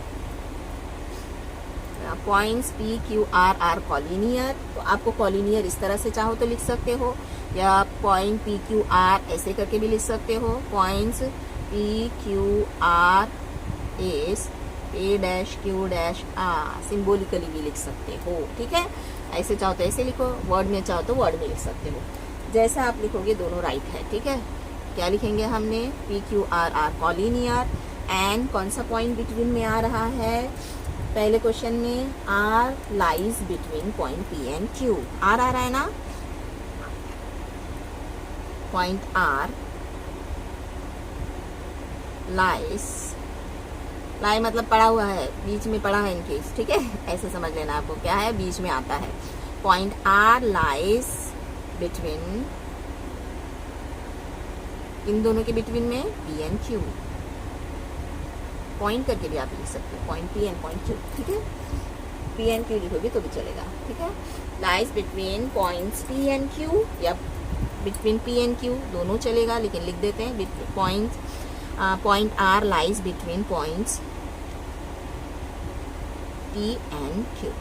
Points P Q are collinear. तो आपको कॉलिनियर इस तरह से चाहो तो लिख सकते हो, या पॉइंट पी क्यू आर ऐसे करके भी लिख सकते हो, points P Q R is A dash Q dash R, symbolically भी लिख सकते हो, ठीक है। ऐसे चाहो तो ऐसे लिखो, वर्ड में चाहो तो वर्ड में लिख सकते हो, जैसा आप लिखोगे दोनों राइट है, ठीक है। क्या लिखेंगे हमने, P Q are collinear, and कौन सा पॉइंट बिटवीन में आ रहा है, पहले क्वेश्चन में R lies between point P and Q, R आ रहा है ना, पॉइंट आर लाइज, लाई मतलब पड़ा हुआ है, बीच में पड़ा है इनके, ठीक है, ऐसे समझ लेना आपको, क्या है बीच में आता है। पॉइंट आर लाइज बिटवीन, इन दोनों के बिटवीन में पी एंड क्यू, पॉइंट करके भी आप लिख सकते हो, point P and point Q, ठीक है, पी एंड क्यू लिखोगे तो भी चलेगा, ठीक है। Lies between points P and Q या बिटवीन पी एंड क्यू दोनों चलेगा, लेकिन लिख देते हैं point are lies between points P and Q.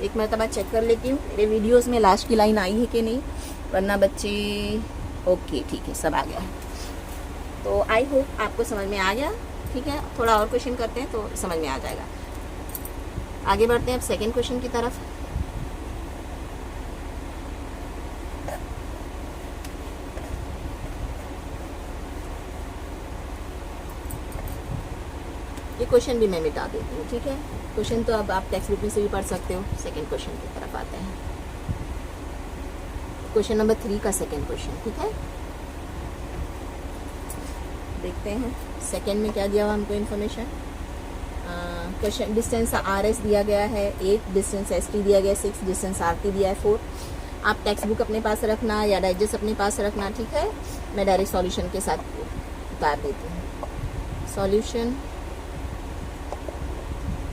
एक मरतबा चेक कर लेती हूँ मेरे वीडियोस में लास्ट की लाइन आई है कि नहीं, वरना बच्चे ओके ठीक है सब आ गया है। तो आई होप आपको समझ में आ गया, ठीक है। थोड़ा और क्वेश्चन करते हैं तो समझ में आ जाएगा। आगे बढ़ते हैं अब सेकेंड क्वेश्चन की तरफ। ये क्वेश्चन भी मैं मिटा देती हूँ, ठीक है। क्वेश्चन तो अब आप टेक्स्ट बुक में से भी पढ़ सकते हो। सेकेंड क्वेश्चन की तरफ आते हैं, क्वेश्चन नंबर 3 का सेकेंड क्वेश्चन, ठीक है। देखते हैं सेकेंड में क्या दिया हुआ हमको information. Question distance R S दिया गया है 8, डिस्टेंस एस टी दिया गया है 6, डिस्टेंस आर टी दिया है 4। आप टेक्स्ट बुक अपने पास रखना या डाइजेस्ट अपने पास रखना, ठीक है। मैं डायरेक्ट सॉल्यूशन के साथ उतार देती हूँ, सॉल्यूशन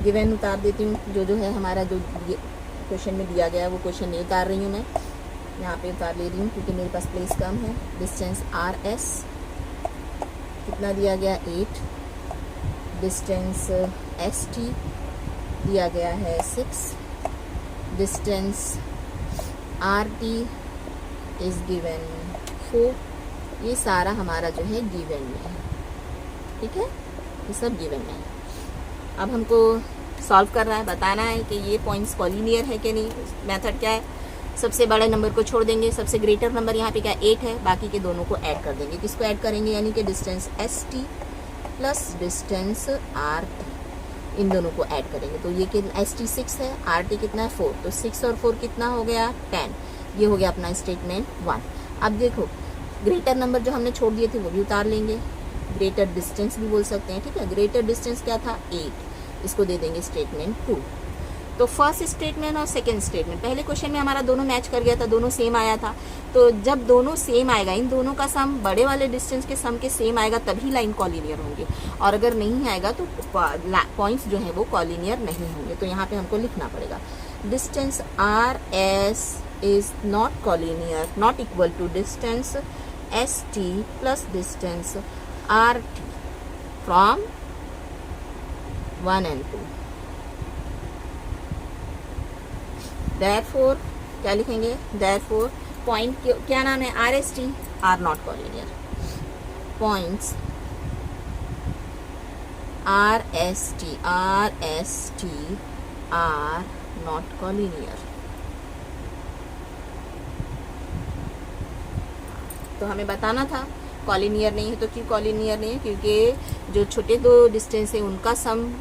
गिवन उतार देती हूँ। जो है हमारा जो क्वेश्चन में दिया गया है वो क्वेश्चन नहीं उतार रही हूँ मैं, यहाँ पे उतार ले रही हूँ क्योंकि मेरे पास प्लेस कम है। डिस्टेंस आर एस कितना दिया गया 8, डिस्टेंस एस टी दिया गया है 6, distance R T is given 4 ये सारा हमारा जो है गिवन में है, ठीक है, ये सब गिवन में है। अब हमको सॉल्व करना है, बताना है कि ये पॉइंट्स कॉलिनियर है कि नहीं। मेथड क्या है, सबसे बड़े नंबर को छोड़ देंगे, सबसे ग्रेटर नंबर यहाँ पे क्या 8 है, बाकी के दोनों को ऐड कर देंगे। किसको ऐड करेंगे, यानी कि distance ST plus distance RT, इन दोनों को ऐड करेंगे। तो ये कितना, ST 6 है, RT कितना है 4, तो 6 और 4 कितना हो गया 10। ये हो गया अपना स्टेटमेंट 1। अब देखो ग्रेटर नंबर जो हमने छोड़ दिए थे वो भी उतार लेंगे, ग्रेटर डिस्टेंस भी बोल सकते हैं, ठीक है। ग्रेटर डिस्टेंस क्या था 8, इसको दे देंगे स्टेटमेंट 2। तो फर्स्ट स्टेटमेंट और सेकंड स्टेटमेंट, पहले क्वेश्चन में हमारा दोनों मैच कर गया था, दोनों सेम आया था। तो जब दोनों सेम आएगा, इन दोनों का सम बड़े वाले डिस्टेंस के सम के सेम आएगा तभी लाइन कॉलिनियर होंगे, और अगर नहीं आएगा तो पॉइंट्स जो है वो कॉलिनियर नहीं होंगे। तो यहाँ पे हमको लिखना पड़ेगा distance RS is not collinear, not equal to distance ST plus distance RT from 1 and 2। Therefore क्या लिखेंगे, therefore पॉइंट क्या नाम है RST are not collinear, points RST are not collinear. तो हमें बताना था कॉलिनियर नहीं है। तो क्यों कॉलिनियर नहीं है, क्योंकि जो छोटे दो डिस्टेंस है उनका सम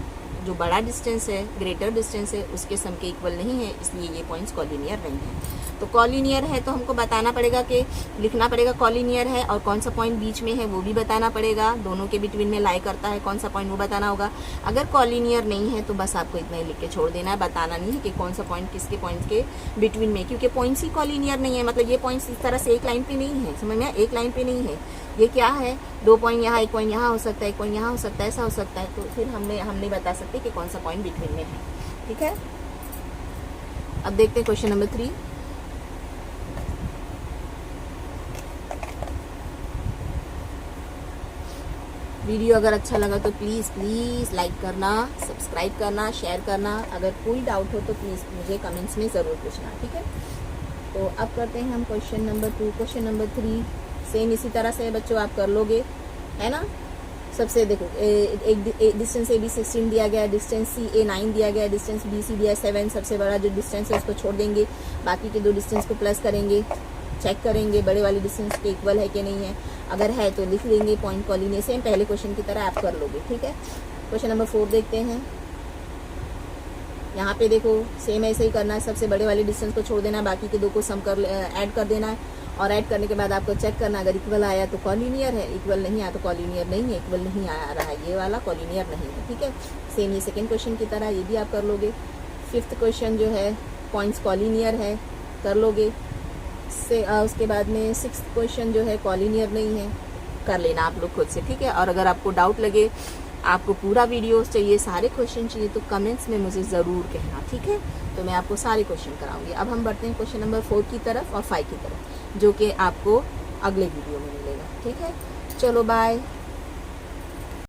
जो बड़ा डिस्टेंस है, ग्रेटर डिस्टेंस है, उसके सम के इक्वल नहीं है, इसलिए ये पॉइंट्स कॉलिनियर नहीं है। तो कॉलिनियर है तो हमको बताना पड़ेगा कि लिखना पड़ेगा कॉलिनियर है, और कौन सा पॉइंट बीच में है वो भी बताना पड़ेगा, दोनों के बिटवीन में लाई करता है कौन सा पॉइंट वो बताना होगा। अगर कॉलिनियर नहीं है तो बस आपको इतना ही लिख के छोड़ देना है, बताना नहीं है कि कौन सा पॉइंट किसके पॉइंट के बिटवीन में, क्योंकि पॉइंट्स ही कॉलिनियर नहीं है, मतलब ये पॉइंट्स इस तरह से एक लाइन पे नहीं है, समझ में, एक लाइन पे नहीं है। ये क्या है, 2 पॉइंट यहाँ, 1 पॉइंट यहाँ हो सकता है, 1 पॉइंट यहाँ हो सकता है, ऐसा हो सकता है। तो फिर हम नहीं बता सकते कि कौन सा पॉइंट बिटवीन में है, ठीक है। अब देखते हैं क्वेश्चन नंबर 3। वीडियो अगर अच्छा लगा तो प्लीज़ लाइक करना, सब्सक्राइब करना, शेयर करना। अगर कोई डाउट हो तो प्लीज़ मुझे कमेंट्स में ज़रूर पूछना, ठीक है। तो अब करते हैं हम question number 2। Question number 3 same इसी तरह से बच्चों आप कर लोगे, है ना। सबसे देखो एक डिस्टेंस AB 16 दिया गया है, डिस्टेंस CA 9 दिया गया है, डिस्टेंस BC दिया है 7। सबसे बड़ा जो डिस्टेंस है उसको छोड़ देंगे, बाकी के 2 डिस्टेंस को प्लस करेंगे, चेक करेंगे बड़े वाले डिस्टेंस के इक्वल है कि नहीं है। अगर है तो लिख लेंगे पॉइंट कॉलिनियर, सेम पहले क्वेश्चन की तरह आप कर लोगे, ठीक है। क्वेश्चन नंबर 4 देखते हैं। यहाँ पे देखो सेम ऐसे ही करना है, सबसे बड़े वाले डिस्टेंस को छोड़ देना, बाकी के 2 को सम कर ऐड कर देना है, और ऐड करने के बाद आपको चेक करना, अगर इक्वल आया तो कॉलिनियर है, इक्वल नहीं आया तो कॉलिनियर नहीं है। इक्वल नहीं आ रहा है ये वाला कॉलिनियर नहीं है, ठीक है। सेम ये सेकेंड क्वेश्चन की तरह ये भी आप कर लोगे। 5th क्वेश्चन जो है पॉइंट्स कॉलिनियर है, कर लोगे। उसके बाद में 6th क्वेश्चन जो है कॉलिनियर नहीं है, कर लेना आप लोग खुद से, ठीक है। और अगर आपको डाउट लगे, आपको पूरा वीडियोस चाहिए, सारे क्वेश्चन चाहिए, तो कमेंट्स में मुझे ज़रूर कहना, ठीक है। तो मैं आपको सारे क्वेश्चन कराऊंगी। अब हम बढ़ते हैं क्वेश्चन नंबर 4 की तरफ और 5 की तरफ, जो कि आपको अगले वीडियो में मिलेगा, ठीक है। चलो बाय।